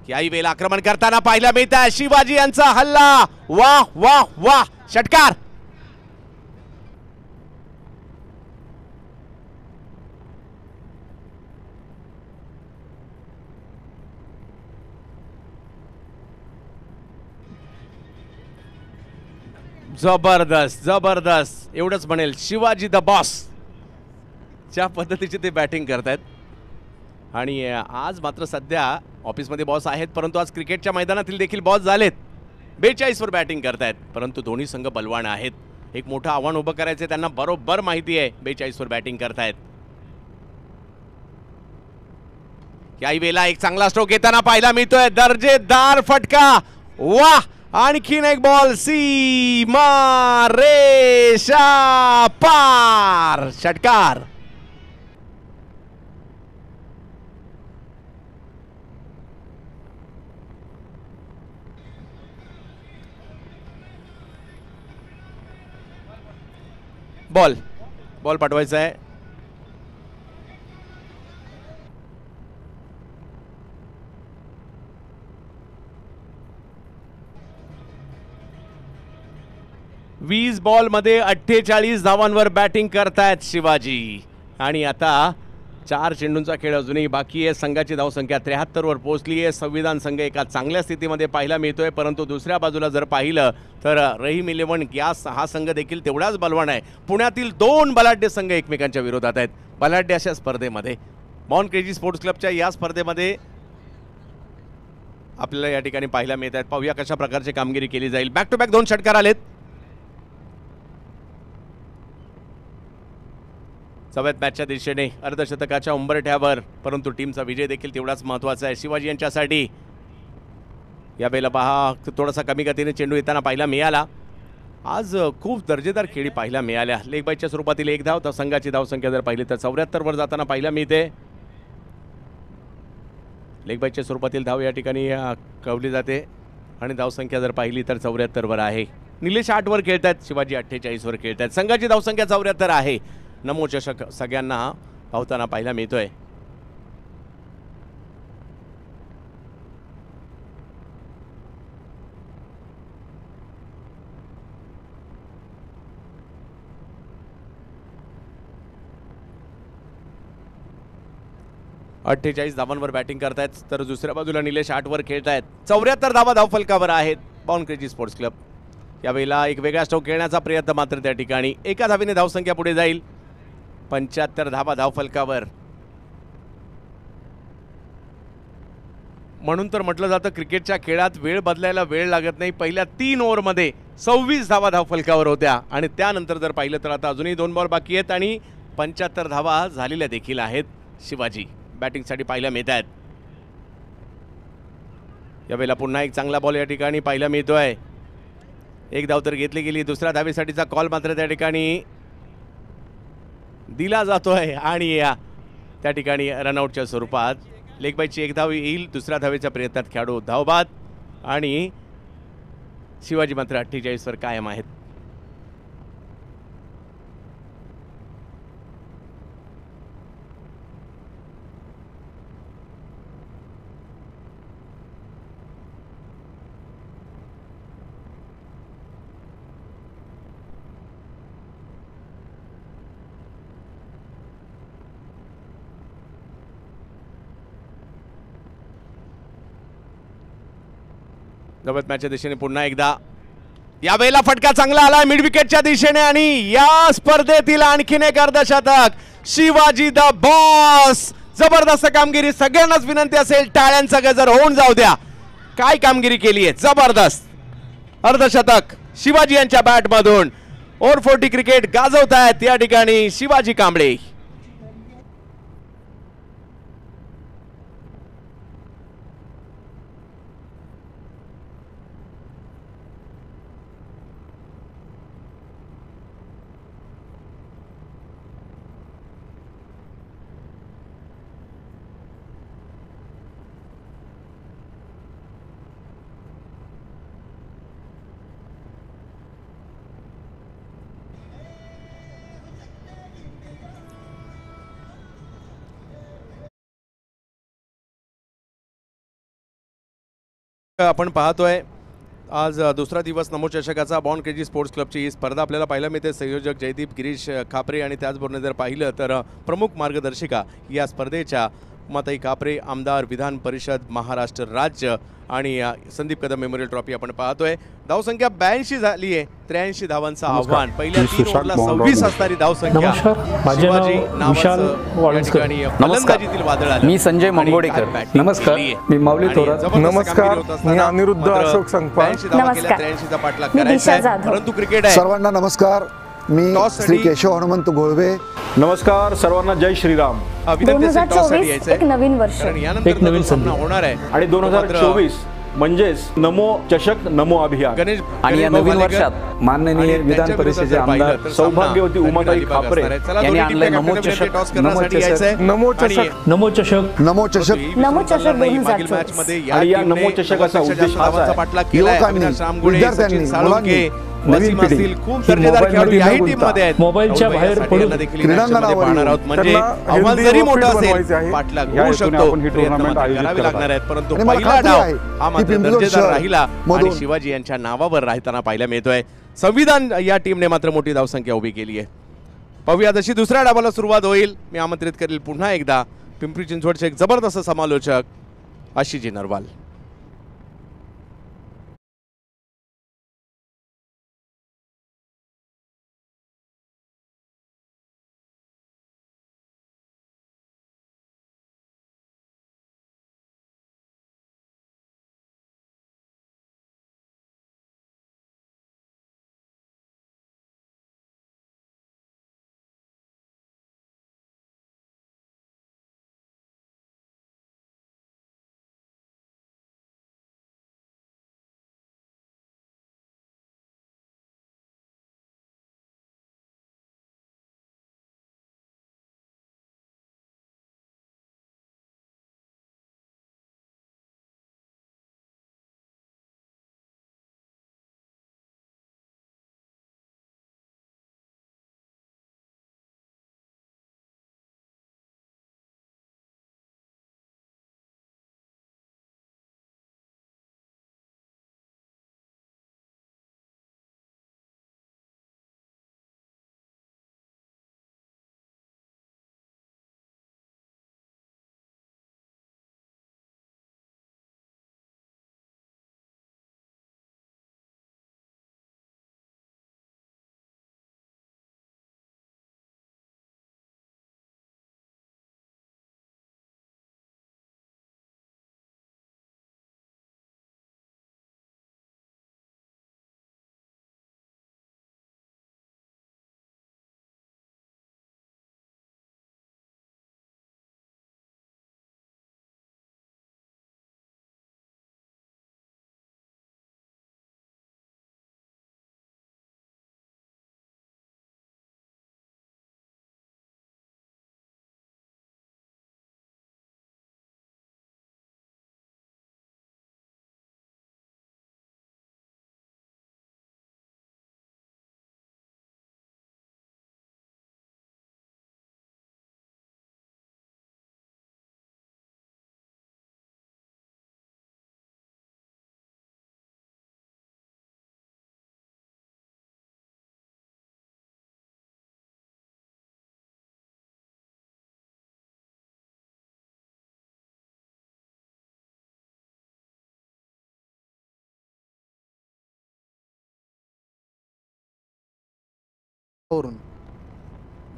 याही वेळेला आक्रमण करताना पाहायला मिळत आहे शिवाजी यांचा हल्ला. वाह वाह वाह, षटकार. जबरदस्त जबरदस्त, एवढंच म्हणेल. शिवाजी द बॉस, ज्या पद्धतीची ते बॅटिंग करतायत आणि आज मात्र सध्या ऑफिसमध्ये बॉस आहेत, परंतु आज क्रिकेटच्या मैदानातील देखील बॉस झालेत. 42 वर बॅटिंग करतायत, परंतु दोन्ही संघ बलवान आहेत. एक मोठं आव्हान उभं करायचं त्यांना बरोबर माहिती आहे. 42 वर बॅटिंग करतायत. याही वेळेला एक चांगला स्ट्रोक येताना पाहायला मिळतोय. दर्जेदार फटका. वाह, आणखीन एक बॉल सीमा रेषा पार. षटकार. बॉल पाठवायचा आहे. वीस बॉल मध्ये 48 धावांवर बॅटिंग करतायत शिवाजी. आणि आता 4 चेंडूंचा खेळ अजूनही बाकी आहे. संघाची धावसंख्या 73 वर पोहोचली आहे. संविधान संघ एका चांगल्या स्थितीमध्ये पाहायला मिळतोय, परंतु दुसऱ्या बाजूला जर पाहिलं तर रहीम 11 गॅस हा संघ देखील तेवढाच बलवान आहे. पुण्यातील 2 बलाढ्य संघ एकमेकांच्या विरोधात आहेत. बलाढ्य अशा स्पर्धेमध्ये बॉर्न क्रेझी स्पोर्ट्स क्लबच्या या स्पर्धेमध्ये आपल्याला या ठिकाणी पाहायला मिळत आहेत. पाहूया कशा प्रकारची कामगिरी केली जाईल. बॅक टू बॅक 2 षटकार आलेत. सवयत मॅचच्या दिशेने अर्धशतकाच्या उंबरठ्यावर, परंतु टीमचा विजय देखील तेवढाच महत्त्वाचा आहे शिवाजी यांच्यासाठी. यावेळेला पहा थोडासा कमी गतीने चेंडू येताना पाहायला मिळाला. आज खूप दर्जेदार खेळी पाहायला मिळाल्या. लेग बाईच्या स्वरूपातील 1 धाव, तर संघाची धावसंख्या जर पाहिली तर 74 वर जाताना पाहायला मिळते. लेग बाईच्या स्वरूपातील धाव या ठिकाणी कवली जाते आणि धावसंख्या जर पाहिली तर 74 वर आहे. निलेश 8 वर खेळतात, शिवाजी 48 वर खेळतात. संघाची धावसंख्या 74 आहे. नमो चषक सगळ्यांना धावताना पाहायला मिळतोय. अठ्ठेचाळीस धावांवर बॅटिंग करतायत, तर दुसऱ्या बाजूला निलेश 8 वर खेळतायत. 74 धावा धावफलकावर आहेत बॉर्न क्रेझी स्पोर्ट्स क्लब. यावेळेला एक वेगळा स्ट्रोक खेळण्याचा प्रयत्न मात्र त्या ठिकाणी एका धावेने धावसंख्या पुढे जाईल. 75 धावा धावफलकावर. म्हणून तर म्हटलं जातं क्रिकेटच्या खेळात वेळ बदलायला वेळ लागत नाही. पहिल्या 3 ओव्हरमध्ये 26 धावा धावफलकावर होत्या आणि त्यानंतर जर पाहिलं तर आता अजूनही 2 बॉल बाकी आहेत आणि 75 धावा झालेल्या देखील आहेत. शिवाजी बॅटिंगसाठी पाहायला मिळत आहेत. यावेळेला पुन्हा एक चांगला बॉल या ठिकाणी पाहायला मिळतोय. 1 धाव तर घेतली गेली. दुसऱ्या धावेसाठीचा कॉल मात्र त्या ठिकाणी दिला जातोय आणि त्या ठिकाणी रनआउटच्या स्वरूपात लेग बाईची 1 धाव येईल. दुसऱ्या धावेच्या प्रयत्नात खेळाडू धावबाद आणि शिवाजी मात्र 48 वर कायम आहेत. जबरदस्त मॅचच्या दिशेने पुन्हा एकदा यावेळेला फटका चांगला आला मिड विकेटच्या दिशेने आणि या स्पर्धेतील आणखीन एक अर्धशतक. Shivaji the boss. जबरदस्त कामगिरी. सगळ्यांनाच विनंती असेल टाळ्यांचा गजर होऊन जाऊ द्या. काय कामगिरी केली आहे. जबरदस्त अर्धशतक शिवाजी यांच्या बॅटमधून. ओव्हर 40 क्रिकेट गाजवतायत या ठिकाणी शिवाजी कांबळे. आपण पाहतोय आज दुसरा दिवस नमो चषकाचा बॉर्न क्रेझी स्पोर्ट्स क्लबची ही स्पर्धा आपल्याला पाहायला मिळते. संयोजक जयदीप गिरीश खापरे आणि त्याचबरोबर जर पाहिलं तर प्रमुख मार्गदर्शिका या स्पर्धेच्या उमाताई कापरे, आमदार, विधान परिषद, महाराष्ट्र राज्य आणि संदीप कदम मेमोरियल ट्रॉफी आपण पाहतोय. धावसंख्या 82 झाली आहे. 83 धावांचं आव्हान. पहिल्या 3 ओव्हरला 26 असणारी धावसंख्या. शिवाजी नावाचं या ठिकाणी फलंदाजीतील वादळ आलं. मी संजय मंगोडेकर. नमस्कार, मी माऊली थोरात. नमस्कार, मी अनिरुद्ध अशोक संगपाळ. 83चा पाठलाग करायचा आहे. परंतु क्रिकेट आहे. सर्वांना नमस्कार, मी श्री केशव हनुमंत घोळवे. नमस्कार सर्वांना, जय श्रीराम. 2024 एक नवीन वर्ष, एक नवीन सामना होणार आहे आणि 2024 म्हणजेच नमो चषक नमो अभियान. गणेश आणि या नवीन वर्षात माननीय विधान परिषदेचे आमदार सौभाग्यवती उमाताई कापरे यांनी आणले नमो चषक. नमो चषक, नमो चषक, नमो चषक मागील मॅच मध्ये आणि या नमो चषकाचा उद्देश हाच आहे. पाठलाग केलाय. युवकांनी, विद्यार्थ्यांनी, मुलांनी, नवीन पिढी खूप दर्जेदार खेळाडू याही टीम मध्ये आहेत. मोबाईलच्या बाहेर पडून क्रीडांगणावर पाहणार आहोत. म्हणजे आव्हान जरी मोठं असेल पाठलाग होऊ शकतो. प्रयत्न करावे लागणार आहेत. परंतु पहिला डाव हा मात्र दर्जेदार राहिला आणि शिवाजी यांच्या नावावर राहताना पाहायला मिळतोय. संविधान या टीमने मात्र मोठी धावसंख्या उभी केली आहे. पाहूया जशी दुसऱ्या डावाला सुरुवात होईल. मी आमंत्रित करेल पुन्हा एकदा पिंपरी चिंचवडचे एक जबरदस्त समालोचक आशिषजी नरवाल.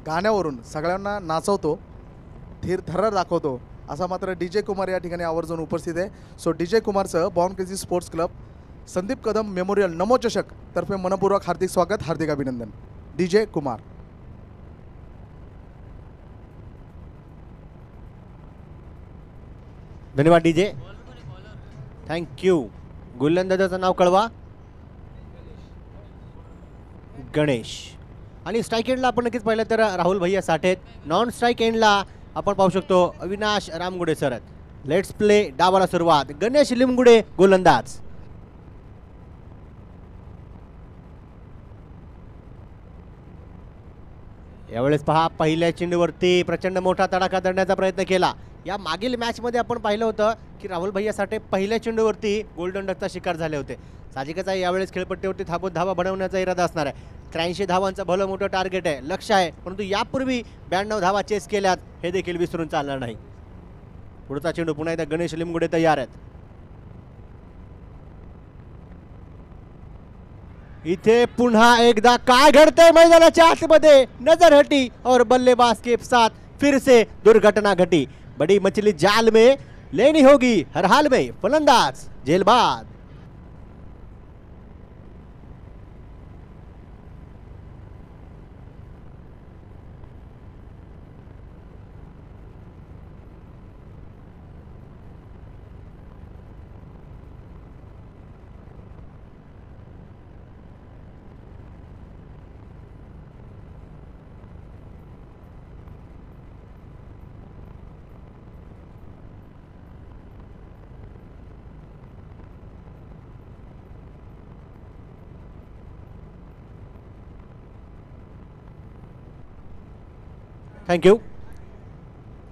गाण्यावरून सगळ्यांना नाचवतो, धीर थरार दाखवतो असा मात्र DJ कुमार या ठिकाणी आवर्जून उपस्थित आहे. सो DJ कुमारचं born crazy sports club Sandeep Kadam memorial Namo चषक तर्फे मनपूर्वक हार्दिक स्वागत, हार्दिक अभिनंदन. DJ कुमार. धन्यवाद DJ. थँक्यू. गोलंदाजाचं नाव कळवा. गणेश. आणि स्ट्राईक एंडला आपण नक्कीच पाहिलं तर राहुल भैया साठे आहेत. नॉन स्ट्राईक एंडला आपण पाहू शकतो अविनाश रामगुडे सर आहेत. Let's play. डावाला सुरुवात. गणेश लिमगुडे गोलंदाज. यावेळेस पहा पहिल्या चेंडूवरती प्रचंड मोठा तडाखा धरण्याचा प्रयत्न केला. या मागील मॅचमध्ये आपण पाहिलं होतं की राहुल भैया साठे पहिल्या चेंडूवरती गोल्डन डकचा शिकार झाले होते. साहजिकच आहे यावेळेस खेळपट्टीवरती थांबून धावा बनवण्याचा इरादा असणार आहे. 83 धावांचं भलं मोठं टार्गेट आहे, लक्ष आहे, परंतु यापूर्वी 92 धावा चेस केल्यात हे देखील विसरून चालणार नाही. पुढचा चेंडू पुन्हा एकदा गणेश लिमगुडे तयार आहेत. इथे पुन्हा एकदा काय घडतंय मैदानाच्या आतमध्ये, नजर हटी और बल्लेबाज के साथ फिर से दुर्घटना घटी. बड़ी मछली जाल में लेनी होगी हर हाल में, फलंदाज जेलबाद. थँक्यू.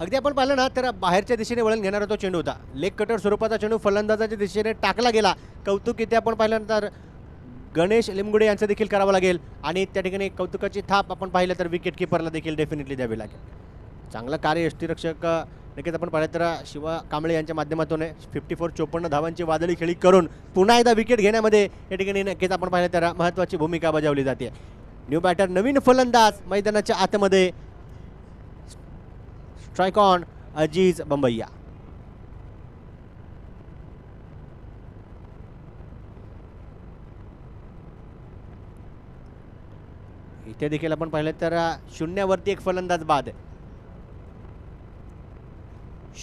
अगदी आपण पाहिलं ना तर बाहेरच्या दिशेने वळण घेणारा तो चेंडू होता. लेग कटर स्वरूपाचा चेंडू फलंदाजाच्या दिशेने टाकला गेला. कौतुक इथे आपण पाहिल्यानंतर गणेश लिमगुडे यांचं देखील करावं लागेल आणि त्या ठिकाणी कौतुकाची थाप आपण पाहिलं तर विकेट किपरला देखील डेफिनेटली द्यावी लागेल. चांगलं कार्य यष्टीरक्षक नक्कीच आपण पाहिलं तर शिवा कांबळे यांच्या माध्यमातून 54 धावांची वादळी खेळी करून पुन्हा एकदा विकेट घेण्यामध्ये या ठिकाणी नक्कीच आपण पाहिलं तर महत्त्वाची भूमिका बजावली जाते. न्यू बॅटर नवीन फलंदाज मैदानाच्या आतमध्ये स्ट्राइक ऑन अजीज बंबैया. इथे देखील आपण पाहिलं तर शून्यावरती एक फलंदाज बाद आहे.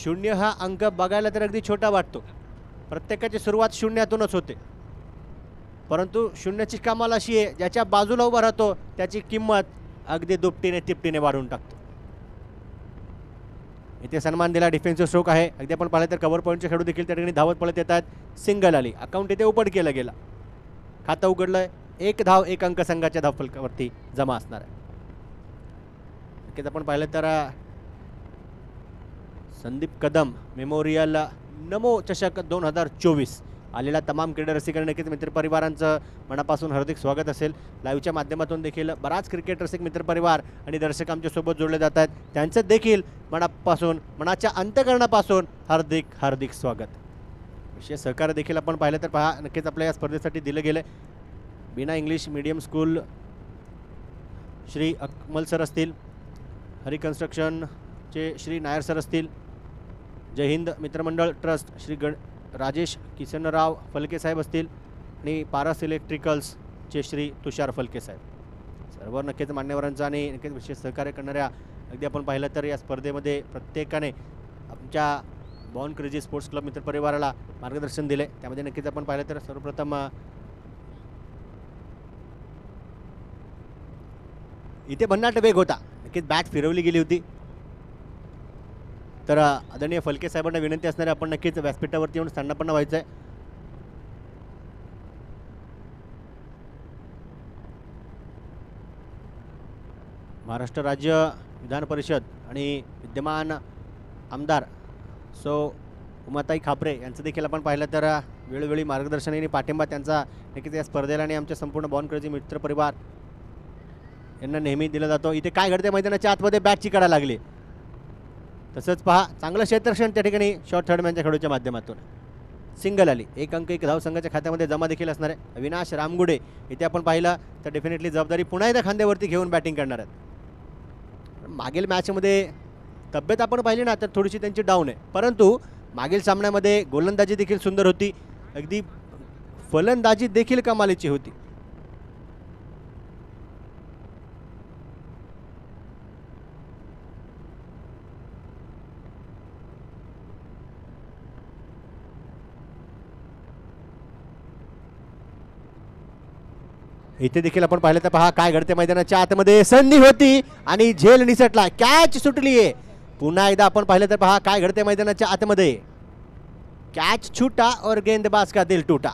0 हा अंक बघायला तर अगदी छोटा वाटतो. प्रत्येकाची सुरुवात शून्यातूनच होते, परंतु शून्याची कमाल अशी आहे ज्याच्या बाजूला उभा राहतो त्याची किंमत अगदी दुपटीने तिपटीने वाढवून टाकतो. इथे सन्मान दिला. डिफेन्सिव्ह स्ट्रोक आहे. अगदी आपण पाहिलं तर कव्हर पॉईंटचे खेळू देखील त्या ठिकाणी धावत पळत येतात. सिंगल आली. अकाउंट इथे ओपन केलं गेलं. खातं उघडलंय. 1 धाव 1 अंक संघाच्या धावफलकावरती जमा असणार आहे. नक्कीच आपण पाहिलं तर संदीप कदम मेमोरियल नमो चषक 2024 आलेला तमाम क्रीडा रसिकांना नक्कीच मित्रपरिवारांचं मनापासून हार्दिक स्वागत असेल. लाईव्हच्या माध्यमातून देखील बराच क्रिकेट रसिक मित्रपरिवार आणि दर्शक आमच्यासोबत जोडले जात आहेत. त्यांचं देखील मनापासून मनाच्या अंतःकरणापासून हार्दिक हार्दिक स्वागत. विशेष सहकार्य देखील आपण पाहिलं तर पहा नक्कीच आपल्या या स्पर्धेसाठी दिलं गेलं. Bina English medium school Shri Akmal sir असतील, हरी कन्स्ट्रक्शनचे श्री नायर सर असतील, जय हिंद मित्रमंडळ ट्रस्ट श्री राजेश किसनराव फलके साहेब असतील आणि पारस इलेक्ट्रिकल्सचे श्री तुषार फलके साहेब. सर्व नक्कीच मान्यवरांचा आणि नक्कीच विशेष सहकार्य करणाऱ्या अगदी आपण पाहिलं तर या स्पर्धेमध्ये प्रत्येकाने आमच्या बॉर्न क्रेझी स्पोर्ट्स क्लब मित्रपरिवाराला मार्गदर्शन दिले. त्यामध्ये नक्कीच आपण पाहिलं तर सर्वप्रथम इथे भन्नाट वेग होता. नक्कीच बॅट फिरवली गेली होती. तर आदरणीय फलके साहेबांना विनंती असणारे आपण नक्कीच व्यासपीठावरती येऊन स्थानापन्न व्हायचं आहे. महाराष्ट्र राज्य विधान परिषद आणि विद्यमान आमदार सो उमाताई खापरे यांचं देखील आपण पाहिलं तर वेळोवेळी मार्गदर्शन आणि पाठिंबा त्यांचा नक्कीच या स्पर्धेला आणि आमच्या संपूर्ण बॉर्न क्रेझी मित्रपरिवार यांना नेहमी दिला जातो. इथे काय घडते मैदानाच्या आतमध्ये बॅटची कडा लागली. तसंच पहा चांगलं क्षेत्ररक्षण त्या ठिकाणी शॉर्ट थर्डमॅनच्या खेळूच्या माध्यमातून सिंगल आली. 1 अंक 1 धाव संघाच्या खात्यामध्ये जमा देखील असणार आहे. अविनाश रामगुडे इथे आपण पाहिलं तर डेफिनेटली जबाबदारी पुन्हा एकदा खांद्यावरती घेऊन बॅटिंग करणार आहेत. मागील मॅचमध्ये तब्येत आपण पाहिली ना तर थोडीशी त्यांची डाऊन आहे, परंतु मागील सामन्यामध्ये गोलंदाजी देखील सुंदर होती. अगदी फलंदाजी देखील कमालीची होती. इथे देखील आपण पाहिलं तर पहा काय घडते मैदानाच्या आतमध्ये. संधी होती आणि झेल निसटला. कॅच सुटली आहे. पुन्हा एकदा आपण पाहिलं तर पहा काय घडते मैदानाच्या आतमध्ये. कॅच छूटा और गेंदबाज का दिल टूटा.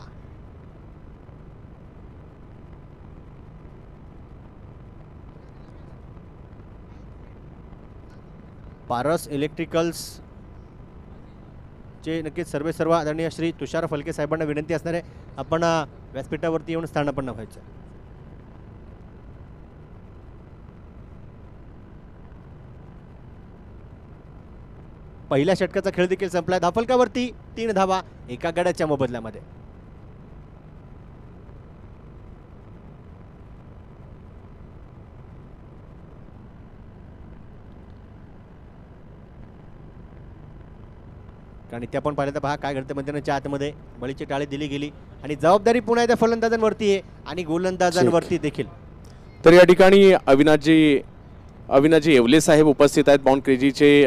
पारस इलेक्ट्रिकल्स चे नक्कीच सर्व आदरणीय श्री तुषार फलके साहेबांना विनंती असणार आहे आपण व्यासपीठावरती येऊन स्थानापन्न व्हायचं. पहिल्या षटकाचा खेळ देखील संपला. धाफलकावरती 3 धावा एका गड्याच्या मोबदल्यामध्ये. आणि ते आपण पाहिलं तर पहा काय घडतं मैदानाच्या आतमध्ये. बळीची टाळी दिली गेली आणि जबाबदारी पुन्हा एकदा फलंदाजांवरती आहे आणि गोलंदाजांवरती देखील. तर या ठिकाणी अविनाजी येवले साहेब उपस्थित आहेत. बाउंड क्रेझीचे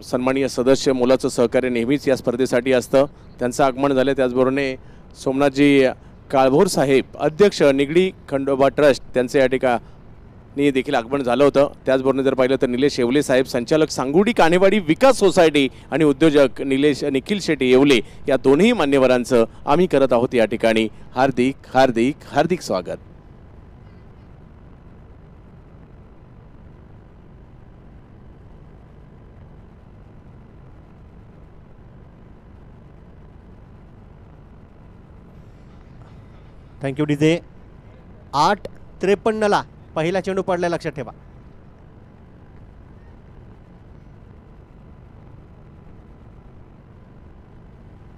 सन्माननीय सदस्य. मोलाचं सहकार्य नेहमीच या स्पर्धेसाठी असतं. त्यांचं आगमन झालं. त्याचबरोबर सोमनाथजी काळभोर साहेब अध्यक्ष निगडी खंडोबा ट्रस्ट त्यांचे या ठिकाणी देखील आगमन झालं होतं. त्याचबरोबर जर पाहिलं तर निलेश येवले साहेब संचालक सांगुडी कान्हेवाडी विकास सोसायटी आणि उद्योजक निखिल शेट्टी येवले या दोन्ही मान्यवरांचं आम्ही करत आहोत या ठिकाणी हार्दिक हार्दिक हार्दिक स्वागत. Thank you DJ. 8:53 पहिला चेंडू पडला, लक्षात ठेवा.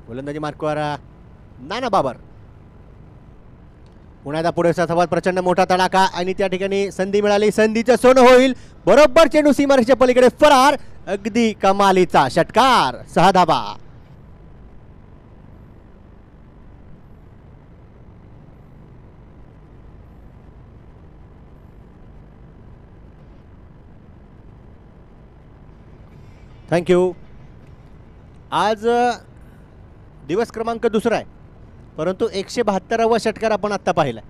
गोलंदाजी मार्कवर नाना बाबर. पुन्हा एकदा पुढे सवाल, प्रचंड मोठा तडाखा आणि त्या ठिकाणी संधी मिळाली. संधीचं सोनं होईल. बरोबर चेंडू सीमारेषेच्या पलीकडे फरार. अगदी कमालीचा षटकार. 6 धावा. थँक्यू. आज दिवस क्रमांक 2 आहे, परंतु 172वा षटकार आपण आत्ता पाहिला.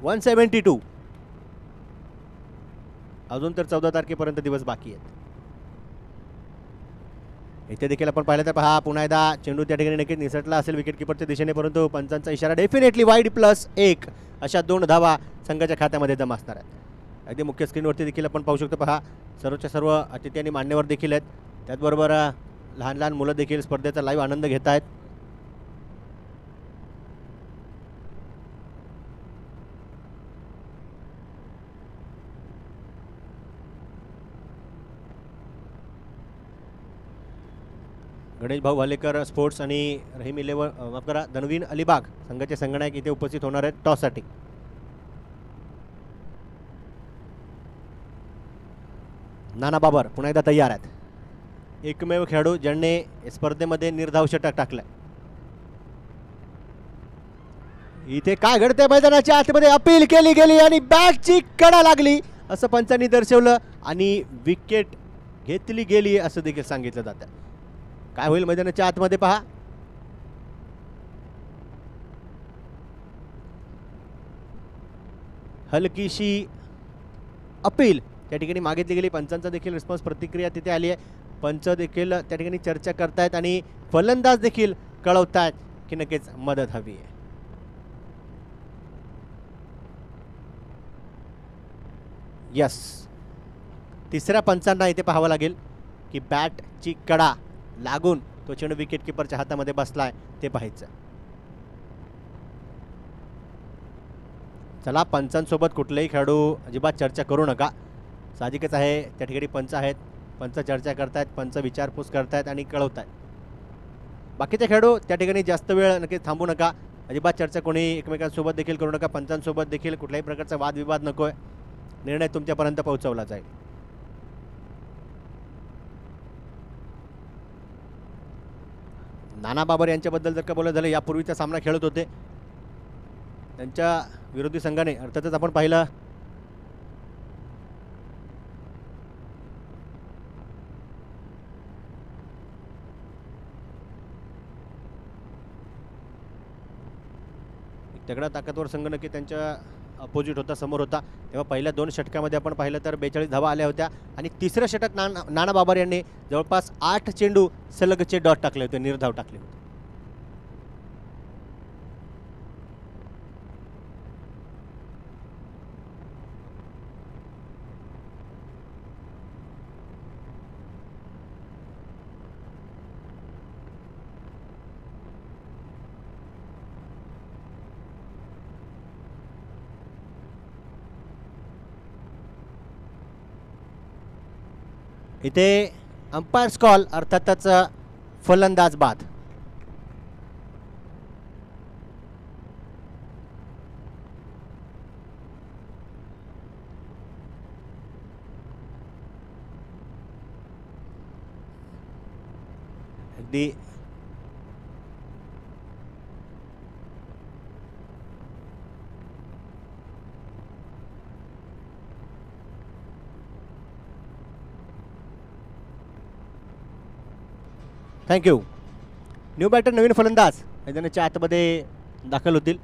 172. अजून तर 14 तारखेपर्यंत दिवस बाकी आहेत. इथे देखील आपण पाहिलं तर पहा पुन्हा एकदा चेंडू त्या ठिकाणी नक्कीच निसटला असेल विकेटकीपरच्या दिशेने, परंतु पंचांचा इशारा डेफिनेटली वाईड +1 अशा 2 धावा संघाच्या खात्यामध्ये जमा असणार आहेत. अगदी मुख्य स्क्रीनवरती देखील आपण पाहू शकतो. पहा सर्वच्या सर्व अतिथी आणि मान्यवर देखील आहेत. त्याचबरोबर लहान लहान मुलं देखील स्पर्धेचा लाईव्ह आनंद घेत आहेत. गणेश भाऊ भालेकर स्पोर्ट्स आणि रहीम 11 माफ करा धनवीन अलिबाग संघाचे संगणक इथे उपस्थित होणार आहेत टॉससाठी. नाना बाबर पुन्हा एकदा तयार आहेत. एकमेव खेळाडू ज्यांनी स्पर्धेमध्ये निर्धाव षटक टाकलंय. इथे काय घडतंय मैदानाच्या आतमध्ये. अपील केली गेली आणि बॅटची कडा लागली असं पंचांनी दर्शवलं आणि विकेट घेतली गेली असं देखील सांगितलं जातं. काय होईल मैदानाच्या आतमध्ये पहा. हलकीशी अपील त्या ठिकाणी मागितली गेली. पंचांचा देखील रिस्पॉन्स प्रतिक्रिया तिथे आली आहे. पंच देखील त्या ठिकाणी चर्चा करतायत आणि फलंदाज देखील कळवतायत की नक्कीच मदत हवी आहे. यस, तिसऱ्या पंचांना इथे पाहावं लागेल की बॅटची कडा लागून तो चेंडू विकेट किपरच्या हातामध्ये बसलाय ते पाहायचं. चला, पंचांसोबत कुठलेही खेळाडू अजिबात चर्चा करू नका. साहजिकच आहे, त्या ठिकाणी पंच आहेत. पंच चर्चा करतायत, पंच विचारपूस करतायत आणि कळवतायत. बाकीचे खेळाडू त्या ठिकाणी जास्त वेळ नक्की थांबू नका. अजिबात चर्चा कोणी एकमेकांसोबत देखील करू नका. पंचांसोबत देखील कुठल्याही प्रकारचा वादविवाद नकोय. निर्णय तुमच्यापर्यंत पोहोचवला जाईल. नाना बाबर यांच्याबद्दल जर का बोलायचं झालं, यापूर्वीचा सामना खेळत होते त्यांच्या विरोधी संघाने. अर्थातच आपण पाहिलं तगडा ताकदवर संघ नक्की त्यांच्या अपोजिट होता, समोर होता. तेव्हा पहिल्या 2 षटकामध्ये आपण पाहिलं तर 42 धावा आल्या होत्या आणि तिसऱ्या षटक नाना बाबर यांनी जवळपास 8 चेंडू सलगचे डॉट टाकले होते, निर्धाव टाकले होते. इथे अंपायर्स कॉल अर्थातच फलंदाज बाद. अगदी थँक्यू. न्यू बॅटर नवीन फलंदाज मैदानाच्या आतमध्ये दाखल होतील.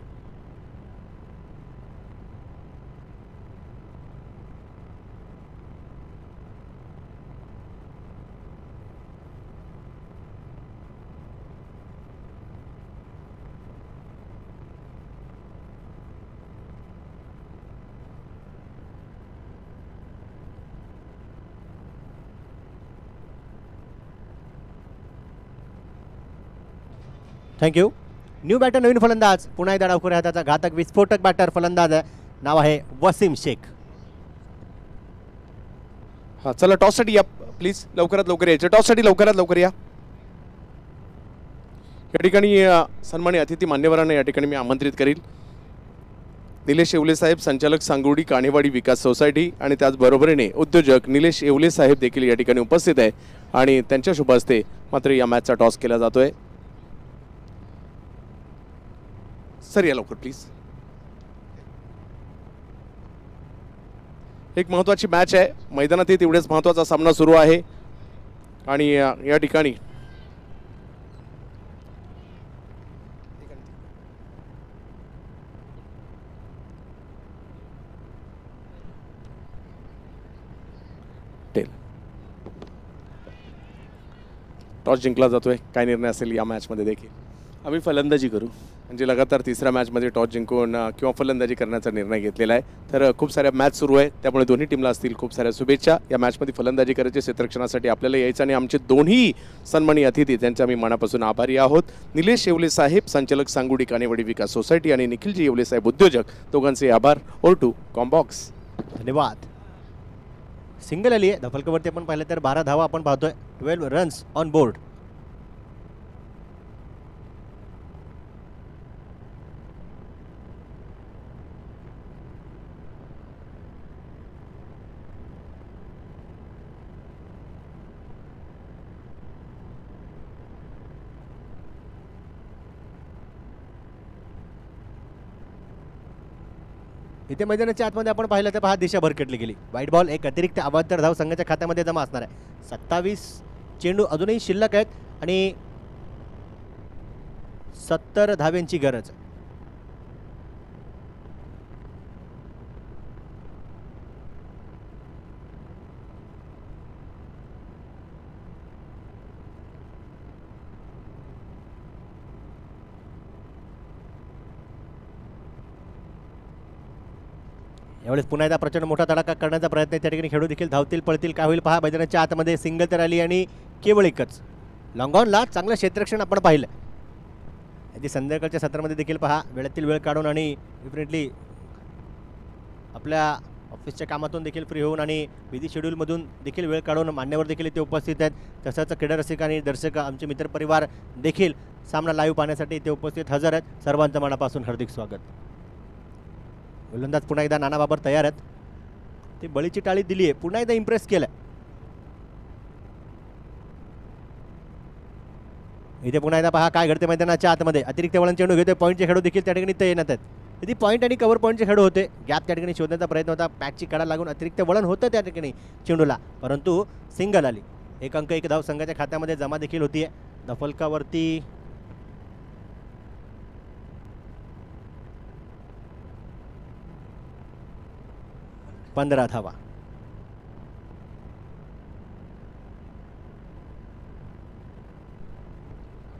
थँक्यू. न्यू बॅटर नवीन फलंदाज पुन्हा एकदा डावखुऱ्या हाताचा घातक विस्फोटक बॅटर फलंदाज आहे. नाव आहे वसीम शेख. हां चला टॉससाठी या प्लीज, लवकरात लवकर यायचं. टॉससाठी लवकरात लवकर या. या ठिकाणी सन्माननीय अतिथी मान्यवरांना या ठिकाणी मी आमंत्रित करील. निलेश येवले साहेब, संचालक सांगोडी काणेवाडी विकास सोसायटी आणि त्याचबरोबरीने उद्योजक निलेश येवले साहेब देखील या ठिकाणी उपस्थित आहे आणि त्यांच्या शुभ हस्ते मात्र या मॅचचा टॉस केला जातोय. सर या लवकर प्लीज. एक महत्त्वाची मॅच आहे मैदानात, तेवढेच महत्त्वाचा सामना सुरू आहे आणि या ठिकाणी टॉस जिंकला जातोय. काय निर्णय असेल या मॅचमध्ये देखील? आम्ही फलंदाजी करू. म्हणजे लगातार तिसऱ्या मॅचमध्ये टॉस जिंकून किंवा फलंदाजी करण्याचा निर्णय घेतलेला आहे. तर खूप साऱ्या मॅच सुरू आहे, त्यामुळे दोन्ही टीमला असतील खूप साऱ्या शुभेच्छा. या मॅचमध्ये फलंदाजी करायची क्षेत्ररक्षणासाठी आपल्याला यायचं आणि आमचे दोन्ही सन्माननीय अतिथी त्यांचे आम्ही मनापासून आभारी आहोत. निलेश येवले साहेब, संचालक सांगोडी काणेवाडी विकास सोसायटी आणि निखिलजी येवले साहेब उद्योजक, दोघांचे आभार. ओर टू कॉम्बॉक्स. धन्यवाद. सिंगल आली आहे धफलकावरती. आपण पाहिलं तर 12 धावा आपण पाहतोय. 12 रन्स ऑन बोर्ड. इथे मैदानाच्या आतमध्ये आपण पाहिलं तर पहा दिशा भरकटली गेली. वाईट बॉल. एक अतिरिक्त अवांतर धाव संघाच्या खात्यामध्ये जमा असणार आहे. 27 चेंडू अजूनही शिल्लक आहेत आणि 70 धाव्यांची गरज. यावेळेस पुन्हा एकदा प्रचंड मोठा तडाखा करण्याचा प्रयत्न त्या ठिकाणी खेळू देखील धावतील पळतील. काय होईल पहा. मैदानाच्या आतमध्ये सिंगल तर आली आणि केवळ एकच लॉंगॉनला चांगलं क्षेत्ररक्षण आपण पाहिलं. आधी संध्याकाळच्या सत्रामध्ये देखील पहा वेळातील वेळ काढून आणि डेफिनेटली आपल्या ऑफिसच्या कामातून देखील फ्री होऊन आणि बिझी शेड्यूलमधून देखील वेळ काढून मान्यवर देखील इथे उपस्थित आहेत. तसंच क्रीडा रसिक आणि दर्शक आमचे मित्रपरिवार देखील सामना लाईव्ह पाहण्यासाठी इथे उपस्थित हजर आहेत. सर्वांचं मनापासून हार्दिक स्वागत. गोलंदाज पुन्हा एकदा नाना बाबर तयार आहेत. ते बळीची टाळी दिली आहे, पुन्हा एकदा इम्प्रेस केलं. इथे पुन्हा एकदा पहा काय घडते मैदानाच्या आतमध्ये. अतिरिक्त वळण चेंडू घेतोय. पॉईंटचे खेळू देखील त्या ठिकाणी तयार आहेत. इथे पॉईंट आणि कव्हर पॉईंटचे खेळू होते. गॅप त्या ठिकाणी शोधण्याचा प्रयत्न होता. पॅचची कडा लागून अतिरिक्त वळण होतं त्या ठिकाणी चेंडूला, परंतु सिंगल आली. एक अंक एक धाव संघाच्या खात्यामध्ये जमा देखील होतीये. दफलकावरती 15 धावा.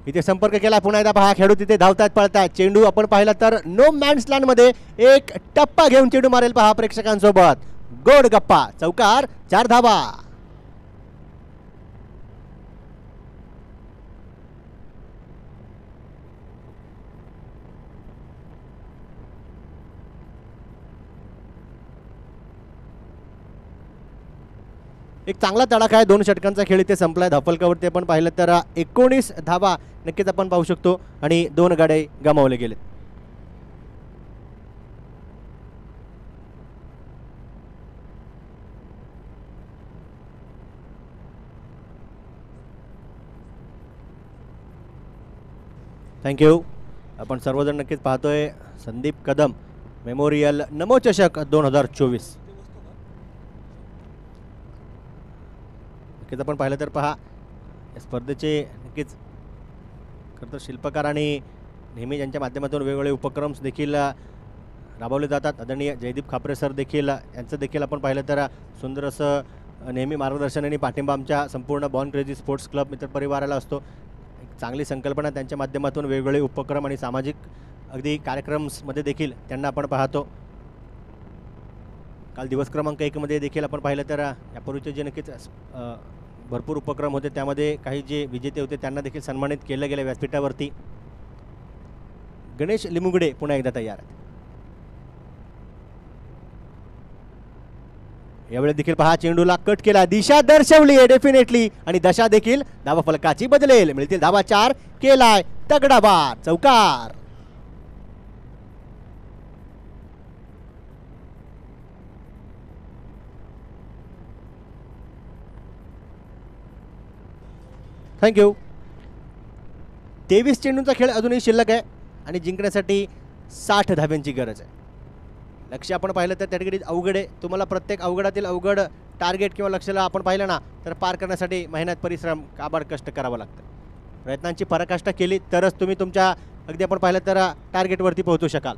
इथे संपर्क केला. पुन्हा एकदा पहा खेळू तिथे धावतात पळतात. चेंडू आपण पाहिला तर नो मॅन्स लँड मध्ये एक टप्पा घेऊन चेंडू मारेल पहा प्रेक्षकांसोबत. गोड गप्पा. चौकार. 4 धावा. एक चांगला तडाखा आहे, 2 षटकांचा खेळ इथे संपलाय. धावफलकावरती आपण पाहिलं तर 19 धावा नक्कीच आपण पाहू शकतो आणि 2 गाडे गमावले गेले. थँक्यू. आपण सर्वजण नक्कीच पाहतोय संदीप कदम मेमोरियल नमो चषक 2024. नक्कीच आपण पाहिलं तर पहा या स्पर्धेचे नक्कीच खरं तर शिल्पकार आणि नेहमी ज्यांच्या माध्यमातून वेगवेगळे उपक्रम देखील राबवले जातात आदरणीय जयदीप खापरे सर देखील यांचं देखील आपण पाहिलं तर सुंदर असं नेहमी मार्गदर्शन आणि पाठिंबा आमच्या संपूर्ण बॉर्न क्रेझी स्पोर्ट्स क्लब मित्र परिवाराला असतो. चांगली संकल्पना त्यांच्या माध्यमातून वेगवेगळे उपक्रम आणि सामाजिक अगदी कार्यक्रममध्ये देखील त्यांना आपण पाहतो. काल दिवस क्रमांक 1 मध्ये देखील आपण पाहिलं तर यापूर्वीचे जे नक्कीच भरपूर उपक्रम होते त्यामध्ये काही जे विजेते होते त्यांना देखील सन्मानित केलं गेलं व्यासपीठावरती. गणेश लिमुगडे पुन्हा एकदा तयार आहेत. यावेळी देखील पहा चेंडूला कट केला, दिशा दर्शवली आहे डेफिनेटली आणि दशा देखील धावा फलकाची बदलेल. मिळतील धावा 4, केलाय तगडा बार, चौकार. थँक्यू. 23 चेंडूंचा खेळ अजूनही शिल्लक आहे आणि जिंकण्यासाठी 60 धाव्यांची गरज आहे. लक्ष्य आपण पाहिलं तर त्या ठिकाणी अवघड आहे. तुम्हाला प्रत्येक अवघडातील अवघड टार्गेट किंवा लक्ष्याला आपण पाहिलं ना तर पार करण्यासाठी मेहनत परिश्रम काबाड कष्ट करावं लागतं. प्रयत्नांची पराकाष्ठा केली तरच तुम्ही तुमच्या अगदी आपण पाहिलं तर टार्गेटवरती पोहोचू शकाल.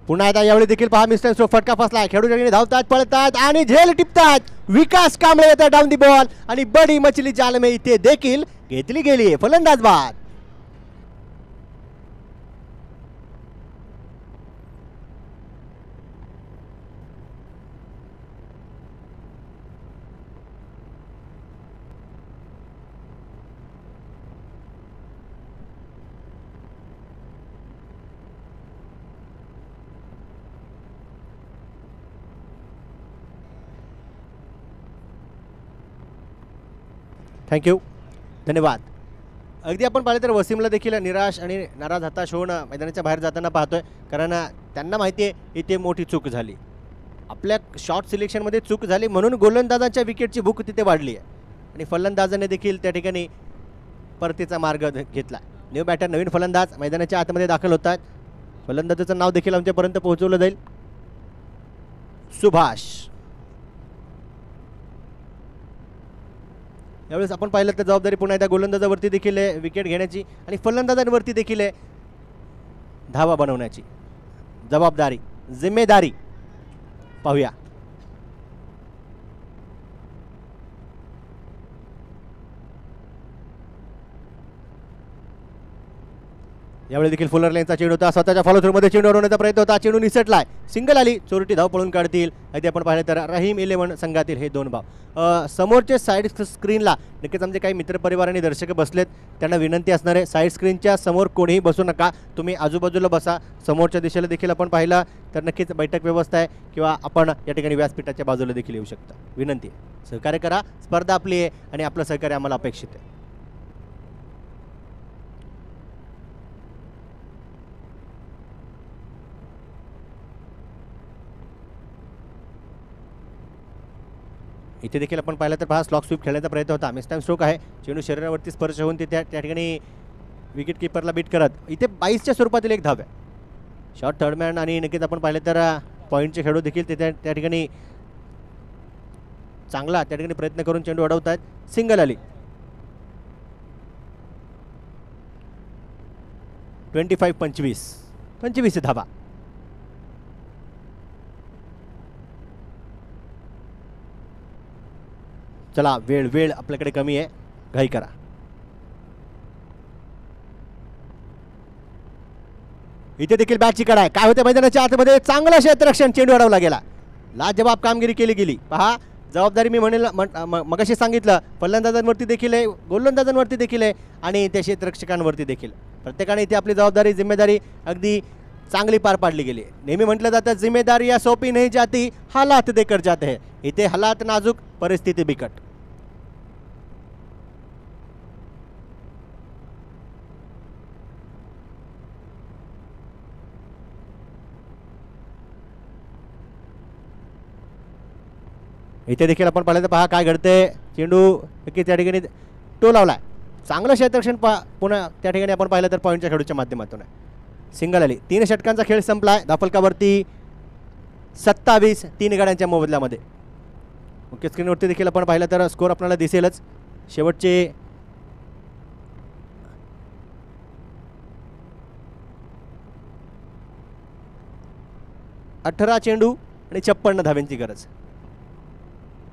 पुन्हा एकदा यावेळी देखील पहा मिस्टर स्ट्रोक फटका फसलाय. खेळाडू धावतात पळतात आणि झेल टिपतात. विकास कांबळे येतात डाऊन दी बॉल आणि बडी मछली जाल में इथे देखील घेतली गेली फलंदाज बाद. थँक्यू, धन्यवाद. अगदी आपण पाहिलं तर वसीमला देखील निराश आणि नाराज हताश होऊन मैदानाच्या बाहेर जाताना पाहतोय, कारण त्यांना माहिती आहे इथे मोठी चूक झाली. आपल्या शॉट सिलेक्शनमध्ये चूक झाली म्हणून गोलंदाजांच्या विकेटची भूक तिथे वाढली आहे आणि फलंदाजाने देखील त्या ठिकाणी परतीचा मार्ग घेतला. न्यू बॅटर नवीन फलंदाज मैदानाच्या आतमध्ये दाखल होत आहेत. फलंदाजाचं नाव देखील आमच्यापर्यंत पोहोचवलं जाईल. सुभाष. यावेळेस आपण पाहिलं तर जबाबदारी पुन्हा एकदा गोलंदाजावरती देखील आहे विकेट घेण्याची आणि फलंदाजांवरती देखील आहे धावा बनवण्याची जबाबदारी, जिम्मेदारी. पाहूया. यावेळी देखील फुलर लेनचा चेंडू होता. स्वतःच्या फॉलो थ्रूमध्ये चेंडू अडवण्याचा प्रयत्न होता. चेंडू निसटलाय. सिंगल आली. चोरटी धाव पळून काढतील. अगदी आपण पाहिलं तर रहीम 11 संघातील हे 2 भाव. समोरचे साईड स्क्रीनला नक्कीच आमचे काही मित्रपरिवार आणि दर्शक बसलेत. त्यांना विनंती असणार आहे साईड स्क्रीनच्या समोर कोणीही बसू नका. तुम्ही आजूबाजूला बसा. समोरच्या दिशेला देखील आपण पाहिलं तर नक्कीच बैठक व्यवस्था आहे किंवा आपण या ठिकाणी व्यासपीठाच्या बाजूला देखील येऊ शकता. विनंती आहे सहकार्य करा. स्पर्धा आपली आहे आणि आपलं सहकार्य आम्हाला अपेक्षित आहे. इथे देखील आपण पाहिलं तर पहा स्लॉक स्वीप खेळण्याचा प्रयत्न होता. मिस्टाईम स्ट्रोक आहे. चेंडू शरीरावरती स्पर्श होऊन ते त्या ठिकाणी विकेट किपरला बीट करत इथे 22च्या स्वरूपातील एक धाव आहे. शॉर्ट थर्डमॅन आणि नक्कीच आपण पाहिलं तर पॉईंटचे खेळू देखील ते त्या ठिकाणी चांगला त्या ठिकाणी प्रयत्न करून चेंडू अडवत आहेत. सिंगल आली. 25 धावा. चला वेळ आपल्याकडे कमी आहे. घाई करा. इथे देखील बॅटची कडा आहे. काय होते मैदानाच्या आतमध्ये चांगलं क्षेत्ररक्षण. चेंडू अडवला गेला. लाजवाब कामगिरी केली गेली. पहा जबाबदारी मी म्हणेल मगाशी सांगितलं, फलंदाजांवरती देखील आहे, गोलंदाजांवरती देखील आहे आणि त्या क्षेत्ररक्षकांवरती देखील. प्रत्येकाने इथे आपली जबाबदारी जिम्मेदारी अगदी चांगली पार पाडली गेली. नेहमी म्हटलं जातं जिम्मेदारी या सोपी नाही जाती, हालात देकर जाते है. इथे हालात नाजूक, परिस्थिती बिकट. इथे देखील आपण पाहिलं तर पहा काय घडते. चेंडू नक्कीच त्या ठिकाणी टो लावलाय. चांगलं क्षेत्ररक्षण पुन्हा त्या ठिकाणी आपण पाहिलं तर पॉईंटच्या खेळूच्या माध्यमातून आहे. सिंगल आली. 3 षटकांचा खेळ संपलाय. धाफलकावरती 27 3 गाड्यांच्या मोबदल्यामध्ये. मुख्य स्क्रीनवरती देखील आपण पाहिलं तर स्कोर आपल्याला दिसेलच. शेवटचे 18 चेंडू आणि 56 धाव्यांची गरज.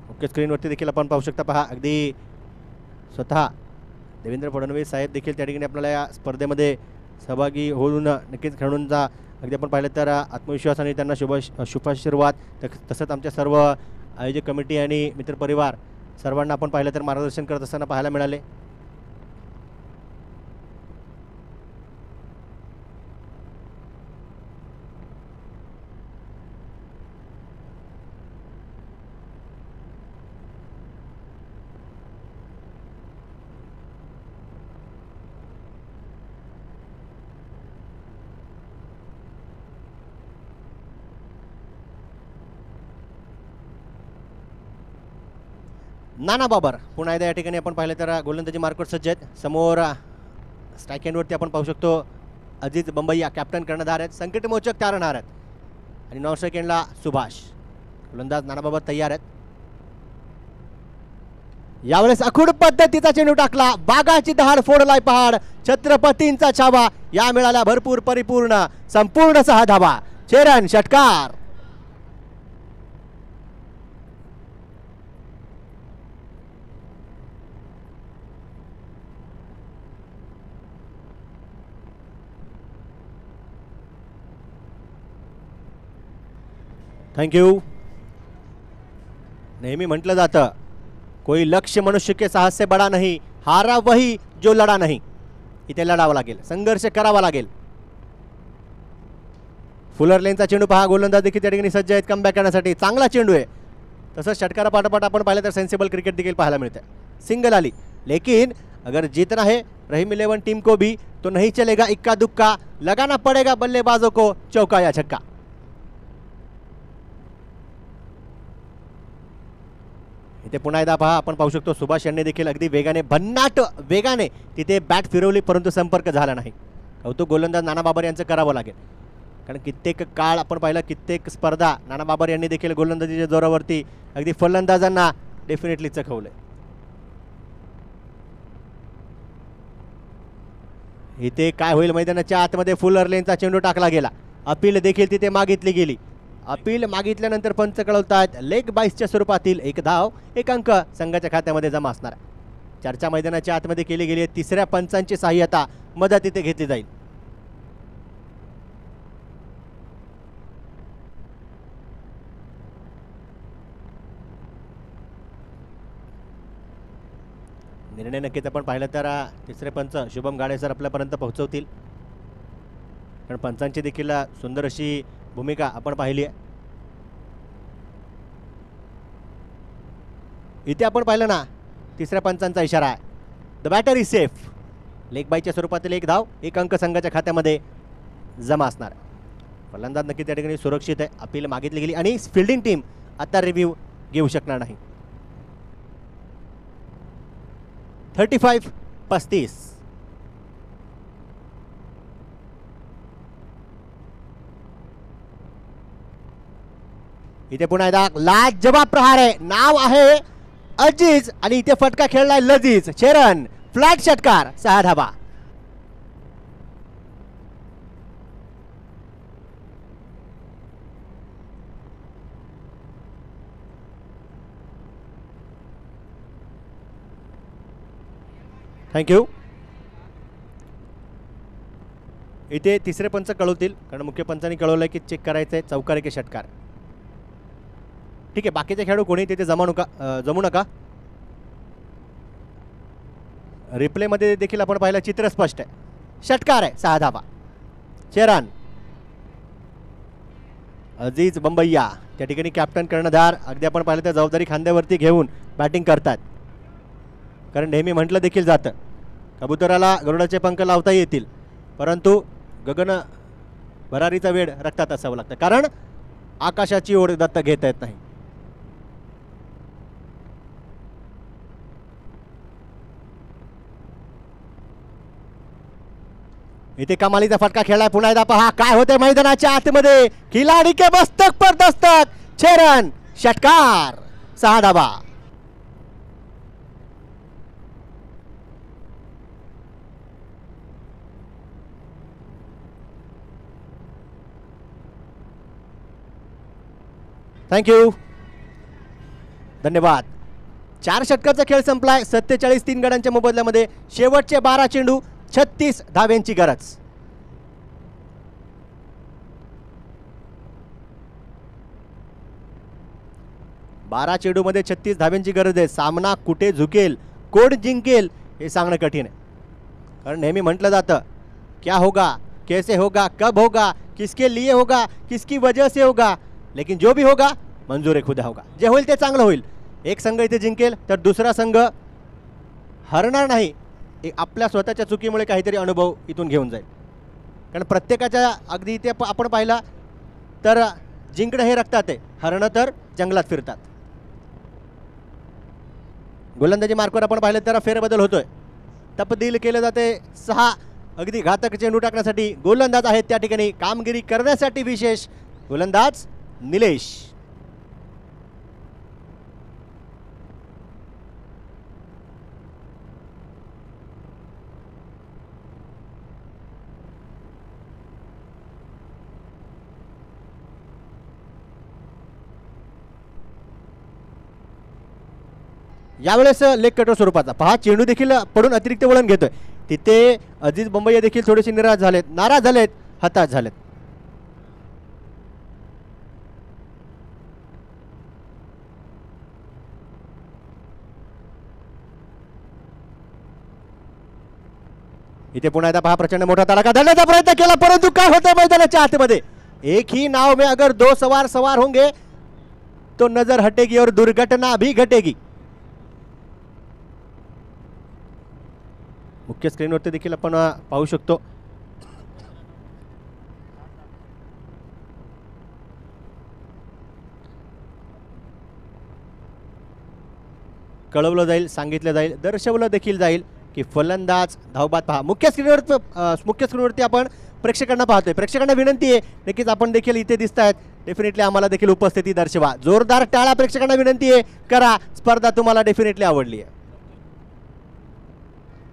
मुख्य स्क्रीनवरती देखील आपण पाहू शकता. पहा अगदी स्वतः देवेंद्र फडणवीस साहेब देखील त्या ठिकाणी आपल्याला या स्पर्धेमध्ये सहभागी होऊन नक्कीच खेळूंचा अगदी आपण पाहिलं तर आत्मविश्वास आणि त्यांना शुभाशीर्वाद तसंच आमच्या सर्व आयोजक कमिटी आणि मित्रपरिवार सर्वांना आपण पाहिलं तर मार्गदर्शन करत असताना पाहायला मिळाले. नाना बाबर पुन्हा एकदा या ठिकाणी आपण पाहिलं तर गोलंदाजी मार्कवर सज्ज आहेत. समोर स्ट्राईक एंडवरती आपण पाहू शकतो अजित बंबैया कॅप्टन कर्णधार आहेत. संकट मोचक तारणहार आहेत आणि नॉन स्ट्राईक एंडला सुभाष. गोलंदाज नाना बाबर तयार आहेत. यावेळेस अखूड पद्धतीचा चेंडू टाकला. बागाची दहाड फोडलाय पहाड. छत्रपतींचा छावा. या मिळाल्या भरपूर परिपूर्ण संपूर्ण 6 धावा. चेरन षटकार. थँक्यू. नेहमी म्हटलं जातं कोई लक्ष्य मनुष्य के साहस से बडा नहीं, हारा वही जो लढा नाही. इथे लढावं लागेल, संघर्ष करावा लागेल. फुलर लेनचा चेंडू पहा. गोलंदाज देखील त्या ठिकाणी सज्ज आहेत कमबॅक करण्यासाठी. चांगला चेंडू आहे. तसंच षटकारापाठोपाठ आपण पाहिलं तर सेन्सिबल क्रिकेट देखील पाहायला मिळते. सिंगल आली. लेकिन अगर जीतना है रहीम 11 टीम को भी तो नहीं चलेगा इक्का दुक्का. लगाना पड़ेगा बल्लेबाजों को चौका या छक्का. इथे पुन्हा एकदा पहा आपण पाहू शकतो सुभाष यांनी देखील अगदी वेगाने भन्नाट वेगाने तिथे बॅट फिरवली परंतु संपर्क झाला नाही. कौतुक गोलंदाज नाना बाबर यांचं करावं लागेल कारण कित्येक काळ आपण पाहिलं कित्येक स्पर्धा नाना बाबर यांनी देखील गोलंदाजीच्या जोरावरती अगदी फलंदाजांना डेफिनेटली चखवलंय. इथे काय होईल मैदानाच्या आतमध्ये फुलर लेनचा चेंडू टाकला गेला. अपील देखील तिथे मागितली गेली. अपील मागितल्यानंतर पंच कळवतात लेग बाईसच्या स्वरूपातील 1 धाव 1 अंक संघाच्या खात्यामध्ये जमा असणार. चर्चा मैदानाच्या आतमध्ये केली गेली. तिसऱ्या पंचांची सहाय्यता मदत इथे घेतली जाईल. निर्णय नक्कीच आपण पाहिलं तर तिसरे पंच शुभम गाडे सर आपल्यापर्यंत पोहोचवतील कारण पंचांची देखील सुंदर अशी भूमिका आपण पाहिली आहे. इथे आपण पाहिलं ना तिसऱ्या पंचांचा इशारा आहे. The batter is safe. Leg बाईच्या स्वरूपातील 1 धाव 1 अंक संघाच्या खात्यामध्ये जमा असणार. फलंदाज नक्की त्या ठिकाणी सुरक्षित आहे. अपील मागितली गेली आणि फिल्डिंग टीम आता रिव्ह्यू घेऊ शकणार नाही. 35-35. इथे पुन्हा एकदा लाजवाब प्रहार आहे. नाव आहे अजीज आणि इथे फटका खेळलाय लजीज. चेरन फ्लॅट षटकार 6 धावा. थँक्यू. इथे तिसरे पंच कळवतील कारण मुख्य पंचांनी कळवलंय की चेक करायचंय चौकार की षटकार. ठीक आहे, बाकीचे खेळाडू कोणी तिथे जमू नका. रिप्लेमध्ये देखील आपण पाहिलं चित्र स्पष्ट आहे. षटकार आहे, 6 धावा. चेरान अजीज बंबैया त्या ठिकाणी कॅप्टन कर्णधार अगदी आपण पाहिलं तर जबाबदारी खांद्यावरती घेऊन बॅटिंग करतात. कारण नेहमी म्हटलं देखील जातं कबुतराला गरुडाचे पंख लावता येतील, परंतु गगन भरारीचा वेळ रक्तात असावं लागतं, कारण आकाशाची ओढ दत्त घेता येत नाही. इथे कमालीचा फटका खेळलाय. पुन्हा एकदा पहा काय होते मैदानाच्या आतमध्ये. खिलाडी के मस्तक पर दस्तक. 6 रन, षटकार, 6 धावा. थँक्यू, धन्यवाद. 4 षटकाचा खेळ संपलाय. 47 3 गड्यांच्या मोबदल्यामध्ये शेवटचे 12 चेंडू, 36 धाव्यांची गरज. बारा चेंडूमध्ये 36 धाव्यांची गरज आहे. सामना कुठे झुकेल, कोण जिंकेल हे सांगणं कठीण आहे. कारण नेहमी म्हटलं जातं क्या होगा, कैसे होगा, कब होगा, किसके लिए होगा, किसकी वजह से होगा, लेकिन जो भी होगा मंजूर खुदा होगा. जे होईल ते चांगलं होईल. एक संघ इथे जिंकेल तर दुसरा संघ हरणार नाही. आपल्या स्वतःच्या चुकीमुळे काहीतरी अनुभव इथून घेऊन जाईल. कारण प्रत्येकाच्या अगदी इथे आपण पाहिला तर जिंकणं हे रक्तात आहे, हरणं तर जंगलात फिरतात. गोलंदाजी मार्कवर आपण पाहिलं तर फेरबदल होतोय. तब्दील केले जाते 6 अगदी घातक चेंडू टाकण्यासाठी. गोलंदाज आहेत त्या ठिकाणी कामगिरी करण्यासाठी विशेष गोलंदाज निलेश. यावेळेस लेग कटर स्वरूपाचा पहा चेंडू देखील पडून अतिरिक्त वळण घेतोय. तिथे अजीज बंबैया देखील थोडेसे नाराज झालेत, हताश झालेत. इथे पुन्हा एकदा पहा प्रचंड मोठा तडाखा धरण्याचा प्रयत्न केला, परंतु काय होतं मैदानाच्या आतमध्ये. एक ही नाव में अगर 2 सवार होंगे तो नजर हटेगी और दुर्घटना भी घटेगी. मुख्य स्क्रीनवरती देखील आपण पाहू शकतो. कळवलं जाईल, सांगितलं जाईल, दर्शवलं देखील जाईल की फलंदाज धावबाद पहा. मुख्य स्क्रीनवरती आपण प्रेक्षकांना पाहतोय. प्रेक्षकांना विनंती आहे, नक्कीच आपण देखील इथे दिसत आहेत, डेफिनेटली आम्हाला देखील उपस्थिती दर्शवा. जोरदार टाळ्या प्रेक्षकांना विनंती आहे करा. स्पर्धा तुम्हाला डेफिनेटली आवडली आहे.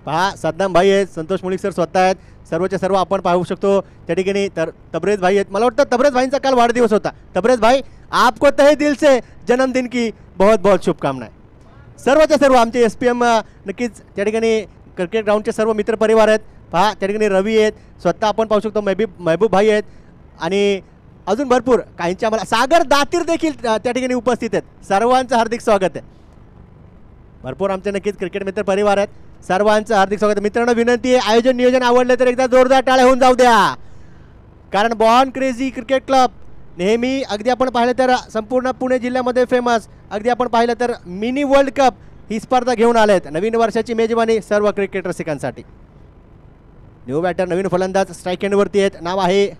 पहा सद्दाम भाई आहेत, संतोष मुळीक सर स्वतः आहेत, सर्वच्या सर्व आपण पाहू शकतो त्या ठिकाणी. तर तबरेज भाई आहेत. मला वाटतं तबरेज भाईंचा काल वाढदिवस होता. तबरेज भाई आपको तहे दिल से जन्मदिन की बहुत बहुत शुभकामनाएं. सर्वच्या सर्व आमचे SPM नक्कीच त्या ठिकाणी क्रिकेट ग्राउंडचे सर्व मित्र परिवार आहेत. पहा त्या ठिकाणी रवी आहेत, स्वतः आपण पाहू शकतो महबूब भाई आहेत आणि अजून भरपूर काहींचे आम्हाला सागर दातीर देखील त्या ठिकाणी उपस्थित आहेत. सर्वांचं हार्दिक स्वागत आहे. भरपूर आमचे नक्कीच क्रिकेट मित्र परिवार आहेत, सर्वांचं हार्दिक स्वागत. मित्रांनो विनंती आहे, आयोजन नियोजन आवडले तर एकदा जोरदार टाळ्या होऊन जाऊ द्या. कारण बॉर्न क्रेझी क्रिकेट क्लब नेहमी अगदी आपण पाहिलं तर संपूर्ण पुणे जिल्ह्यामध्ये फेमस, अगदी आपण पाहिलं तर मिनी वर्ल्ड कप ही स्पर्धा घेऊन आले आहेत. नवीन वर्षाची मेजबानी सर्व क्रिकेट रसिकांसाठी. न्यू बॅटर नवीन फलंदाज स्ट्राईक एंडवरती आहेत. नाव आहे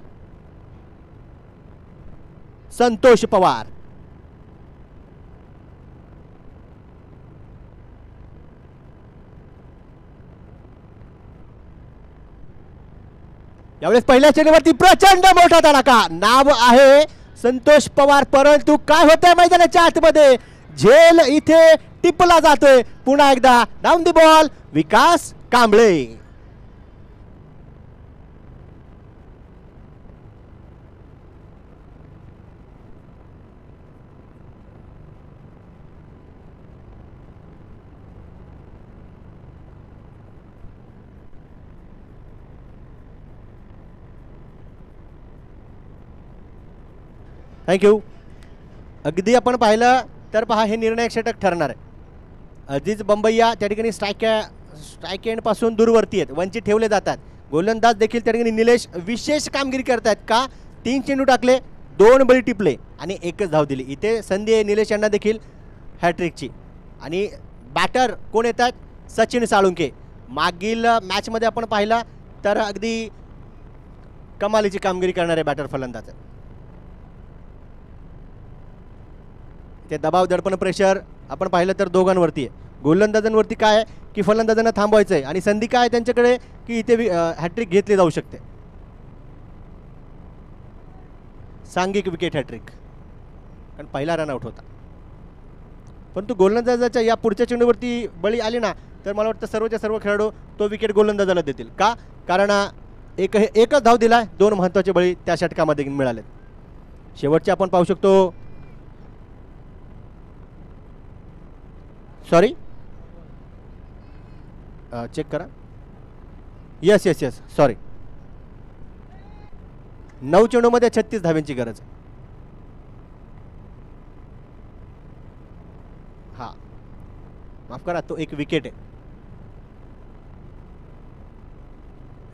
संतोष पवार. यावेळेस पहिल्या चेंडूवरती प्रचंड मोठा धडाका. नाव आहे संतोष पवार, परंतु काय होतंय मैदानाच्या आतमध्ये. झेल इथे टिपला जातोय. पुन्हा एकदा down the ball Vikas Kamble. Thank you. अगदी आपण पाहिलं तर पहा हे निर्णायक षटक ठरणार आहे. अजीज बंबैया त्या ठिकाणी स्ट्राईक एंड पासून दूरवरती आहेत, वंचित ठेवले जातात. गोलंदाज देखील त्या ठिकाणी निलेश विशेष कामगिरी करतायत का 3 चेंडू टाकले, 2 बळी टिपले आणि 1च धाव दिली. इथे संधी आहे निलेश यांना देखील हॅट्रिकची. आणि बॅटर कोण येतात, सचिन साळुंके. मागील मॅचमध्ये आपण पाहिला तर अगदी कमालीची कामगिरी करणारे बॅटर फलंदाज. ते दबाव दडपण प्रेशर आपण पाहिलं तर दोघांवरती आहे. गोलंदाजांवरती काय आहे की फलंदाजांना थांबवायचं आहे आणि संधी काय आहे त्यांच्याकडे की इथे हॅट्रिक घेतली जाऊ शकते. सांघिक विकेट हॅट्रिक, कारण पहिला रनआउट होता. परंतु गोलंदाजाच्या या पुढच्या चेंडूवरती बळी आली ना तर मला वाटतं सर्वच्या सर्व खेळाडू तो विकेट गोलंदाजाला देतील. का, कारण एकच धाव दिला, 2 महत्त्वाचे बळी त्या षटकामध्ये मिळाले. शेवटचे आपण पाहू शकतो, सॉरी चेक करा, यस यस यस सॉरी, 9 चेंडूमध्ये 36 धाव्यांची गरज आहे. हा माफ करा, तो एक विकेट आहे.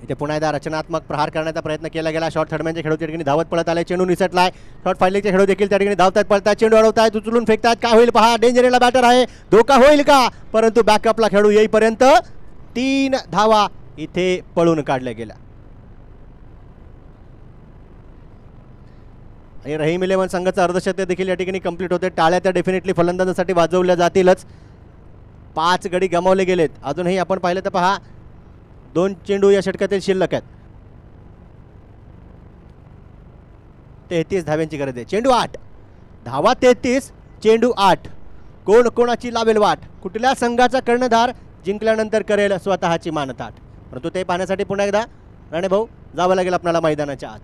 इथे पुन्हा एकदा रचनात्मक प्रहार करण्याचा प्रयत्न केला गेला. शॉर्ट थर्डमॅनचे खेळू त्या ठिकाणी धावत पळत आले, चेंडू निसटलाय. शॉर्ट फायलिंगचे खेळू देखील त्या ठिकाणी धावतात पळतात, चेंडू अडवतात, उचलून फेकतात. काय होईल पहा, डेंजरला बॅटर आहे, धोका होईल का, परंतु बॅकअपला खेळू येईपर्यंत 3 धावा इथे पळून काढल्या गेल्या. आणि रहीम इलेव्हन संघाचं अर्धशतक देखील या ठिकाणी कंप्लीट होते. टाळ्या त्या डेफिनेटली फलंदाजासाठी वाजवल्या जातीलच. 5 गडी गमावले गेलेत. अजूनही आपण पाहिलं तर पहा 2 चेंडू या षटकातील शिल्लक आहेत. 33 धाव्यांची गरज आहे. चेंडू 8 धावा, 33 चेंडू 8. कोण कोणाची लावेल वाट, कुठल्या संघाचा कर्णधार जिंकल्यानंतर करेल स्वतःची मानताट. परंतु ते पाहण्यासाठी पुन्हा एकदा राणे भाऊ जावं लागेल आपल्याला मैदानाच्या आत.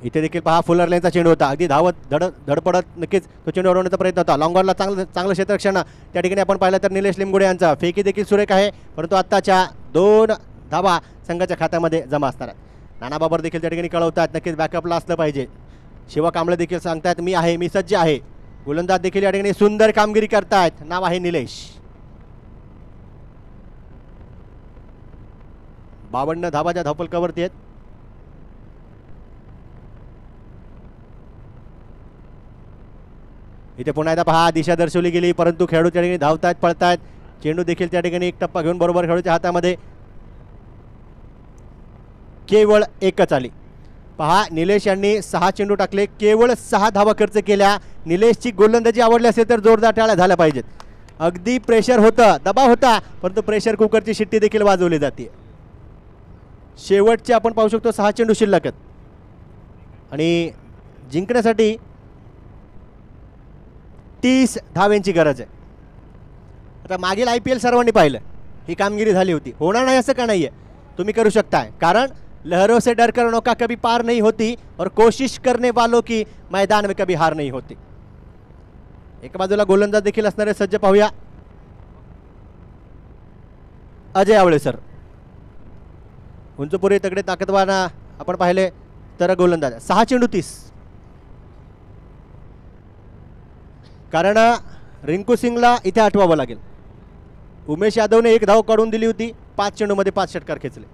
इथे देखील पहा फुलर लेनचा चेंडू होता, अगदी धावत धडपडत नक्कीच तो चेंडू अडवण्याचा प्रयत्न होता. लॉंगॉनला चांगलं क्षेत्ररक्षण त्या ठिकाणी आपण पाहिलं तर निलेश लिमगुडे यांचा फेकी देखील सुरेख आहे. परंतु आत्ताच्या 2 धावा संघाच्या खात्यामध्ये जमा असणार आहेत. नाना बाबर देखील त्या ठिकाणी कळवतात नक्कीच बॅकअपला असलं पाहिजे. शिवा कांबळे देखील सांगतात मी आहे, मी सज्ज आहे. गोलंदाज देखील या ठिकाणी सुंदर कामगिरी करतायत, नाव आहे निलेश. 52 धावाच्या धावफलकावरती आहेत. इथे पुन्हा एकदा पहा दिशा दर्शवली गेली, परंतु खेळाडू त्या ठिकाणी धावतात पळतात. चेंडू देखील त्या ठिकाणी एक टप्पा घेऊन बरोबर खेळाडूच्या हातामध्ये केवळ 1च आली. पहा निलेश यांनी 6 चेंडू टाकले, केवळ 6 धावा खर्च केल्या. निलेशची गोलंदाजी आवडली असेल तर जोरदार टाळ्या झाल्या पाहिजेत. अगदी प्रेशर होतं, दबाव होता, परंतु प्रेशर कुकरची शिट्टी देखील वाजवली जाते. शेवटचे आपण पाहू शकतो 6 चेंडू शिल्लक आहेत आणि जिंकण्यासाठी 30 धाव्यांची गरज आहे. आता मागील IPL सर्वांनी पाहिलं, ही कामगिरी झाली होती. होणार नाही असं का नाहीये, तुम्ही करू शकताय, कारण लहरों से डर कर नौका कभी पार नहीं होती और कोशिश करने वालों की मैदान में कभी हार नहीं होती. एका बाजूला गोलंदाज देखील असणारे सज्ज पाहूया. अजय आवळे सर, उंचपुरी तगडे ताकदवान आपण पाहिले तर गोलंदाज. 6 चेंडू 30, कारण रिंकू सिंगला इथे आठवावं लागेल. उमेश यादवने 1 धाव काढून दिली होती, 5 चेंडूमध्ये 5 षटकार खेचले.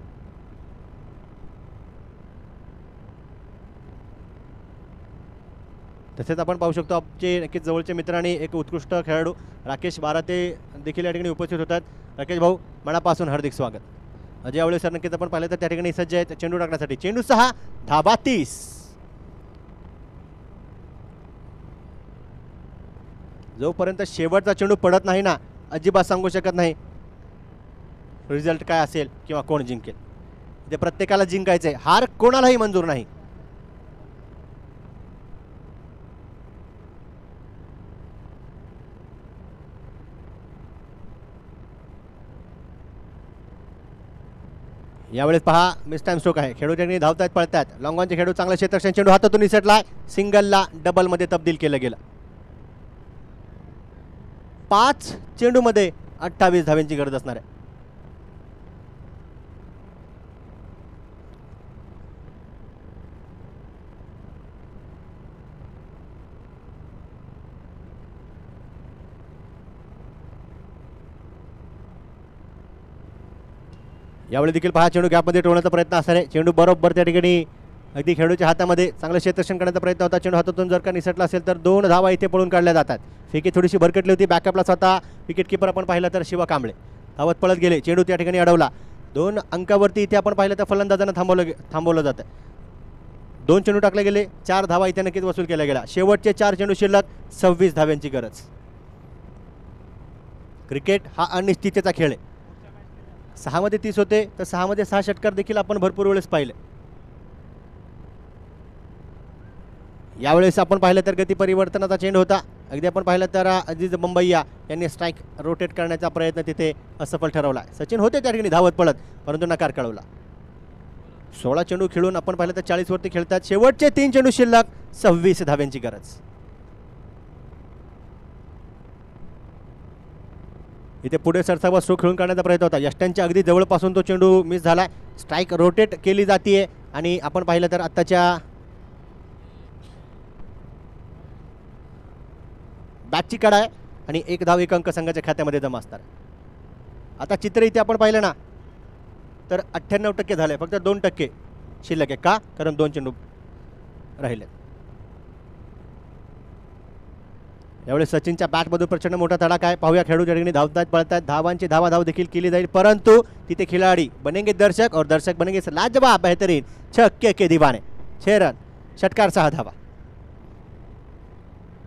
तसेच आपण पाहू शकतो आमचे नक्कीच जवळचे मित्र आणि एक उत्कृष्ट खेळाडू राकेश बाराते देखील या ठिकाणी उपस्थित होतात. राकेश भाऊ मनापासून हार्दिक स्वागत. अजय आवळे सर नक्कीच आपण पाहिलं तर त्या ठिकाणी सज्ज आहेत चेंडू टाकण्यासाठी. चेंडू 6 धाबा 30. जोपर्यंत शेवटचा चेंडू पडत नाही ना अजिबात सांगू शकत नाही रिझल्ट काय असेल किंवा कोण जिंकेल. ते प्रत्येकाला जिंकायचंय, हार कोणालाही मंजूर नाही. यावेळेस पहा मिस टाइम स्ट्रोक आहे. खेळू त्यांनी धावतात पळतात. लॉंगॉनचे खेळू चांगलं क्षेत्ररक्षण, चेंडू हातातून निसटलाय, सिंगलला डबलमध्ये तब्दील केलं गेलं. 5 चेंडूमध्ये 28 धाव्यांची गरज असणार आहे. यावेळी देखील पहा चेंडू गॅपमध्ये ठेवण्याचा प्रयत्न असणार आहे. चेंडू बरोबर त्या ठिकाणी अगदी खेळूच्या हातामध्ये चांगलं क्षेत्ररक्षण करण्याचा प्रयत्न होता. चेंडू हातातून जर का निसटला असेल तर 2 धावा इथे पळून काढल्या जातात. फेकी थोडीशी भरकटली होती. बॅकअपला स्वतः विकेट किपर आपण पाहिलं तर शिवा कांबळे धावत पळत गेले. चेंडू त्या ठिकाणी अडवला. 2 अंकावरती इथे आपण पाहिलं तर फलंदाजांना थांबवलं जातं. 2 चेंडू टाकले गेले. 4 धावा इथे नक्कीच वसूल केल्या गेल्या. शेवटचे 4 चेंडू शिल्लक. 26 धाव्यांची गरज. क्रिकेट हा अनिश्चिततेचा खेळ आहे. 6 मध्ये 30 होते तर 6 मध्ये 6 षटकार देखील आपण भरपूर वेळेस पाहिले. यावेळेस आपण पाहिलं तर गती परिवर्तनाचा चेंडू होता. अगदी आपण पाहिलं तर अजीज बंबैया यांनी स्ट्राईक रोटेट करण्याचा प्रयत्न तिथे असफल ठरवला. सचिन होते त्या ठिकाणी धावत पळत परंतु नकार कळवला. 16 चेंडू खेळून आपण पाहिलं तर 40 वरती खेळतात. शेवटचे 3 चेंडू शिल्लक. 26 धाव्यांची गरज. इथे पुढे सरसावा स्ट्रोक खेळून काढण्याचा प्रयत्न होता. यष्ट्यांच्या अगदी जवळपासून तो चेंडू मिस झाला. स्ट्राईक रोटेट केली जाते आणि आपण पाहिलं तर आत्ताच्या बॅटची काढ आहे आणि 1 धाव 1 अंक संघाच्या खात्यामध्ये जमा असतात. आता चित्र इथे आपण पाहिलं ना तर 98% झाले. फक्त 2% शिल्लक आहे. का? कारण 2 चेंडू राहिले. यावेळी सचिनच्या बॅटमधून प्रचंड मोठा धडाका आहे. पाहूया खेळाडू त्या ठिकाणी धावतात पळतात. धावांची धाव देखील केली जाईल परंतु तिथे खिलाडी बनेंगे दर्शक और दर्शक बनेंगे लाजवाब बेहतरीन छक्के के दीवाने. 6 रन षटकार 6 धावा.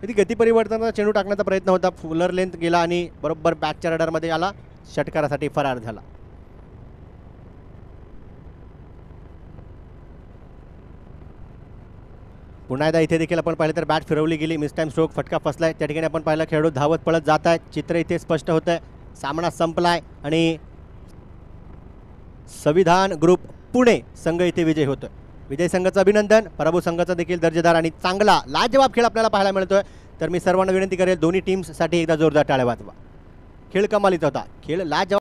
इथे गती परिवर्तनाचा चेंडू टाकण्याचा प्रयत्न होता. फुलर लेंथ गेला आणि बरोबर बॅटच्या रडारमध्ये आला. षटकारासाठी फरार झाला. पुन्हा एकदा इथे देखील आपण पाहिलं तर बॅट फिरवली गेली. मिस टाइम स्ट्रोक फटका फसलाय. त्या ठिकाणी आपण पाहिलं खेळाडू धावत पळत जात आहेत. चित्र इथे स्पष्ट होत आहे. सामना संपलाय आणि संविधान ग्रुप पुणे संघ इथे विजय होतोय. विजय संघाचं अभिनंदन. पराभूत संघाचा देखील दर्जेदार आणि चांगला लाजवाब खेळ आपल्याला पाहायला मिळतोय. तर मी सर्वांना विनंती करेल दोन्ही टीम्ससाठी एकदा जोरदार टाळ्या वाजवा. खेळ कमालीचा होता. खेळ लाजवाब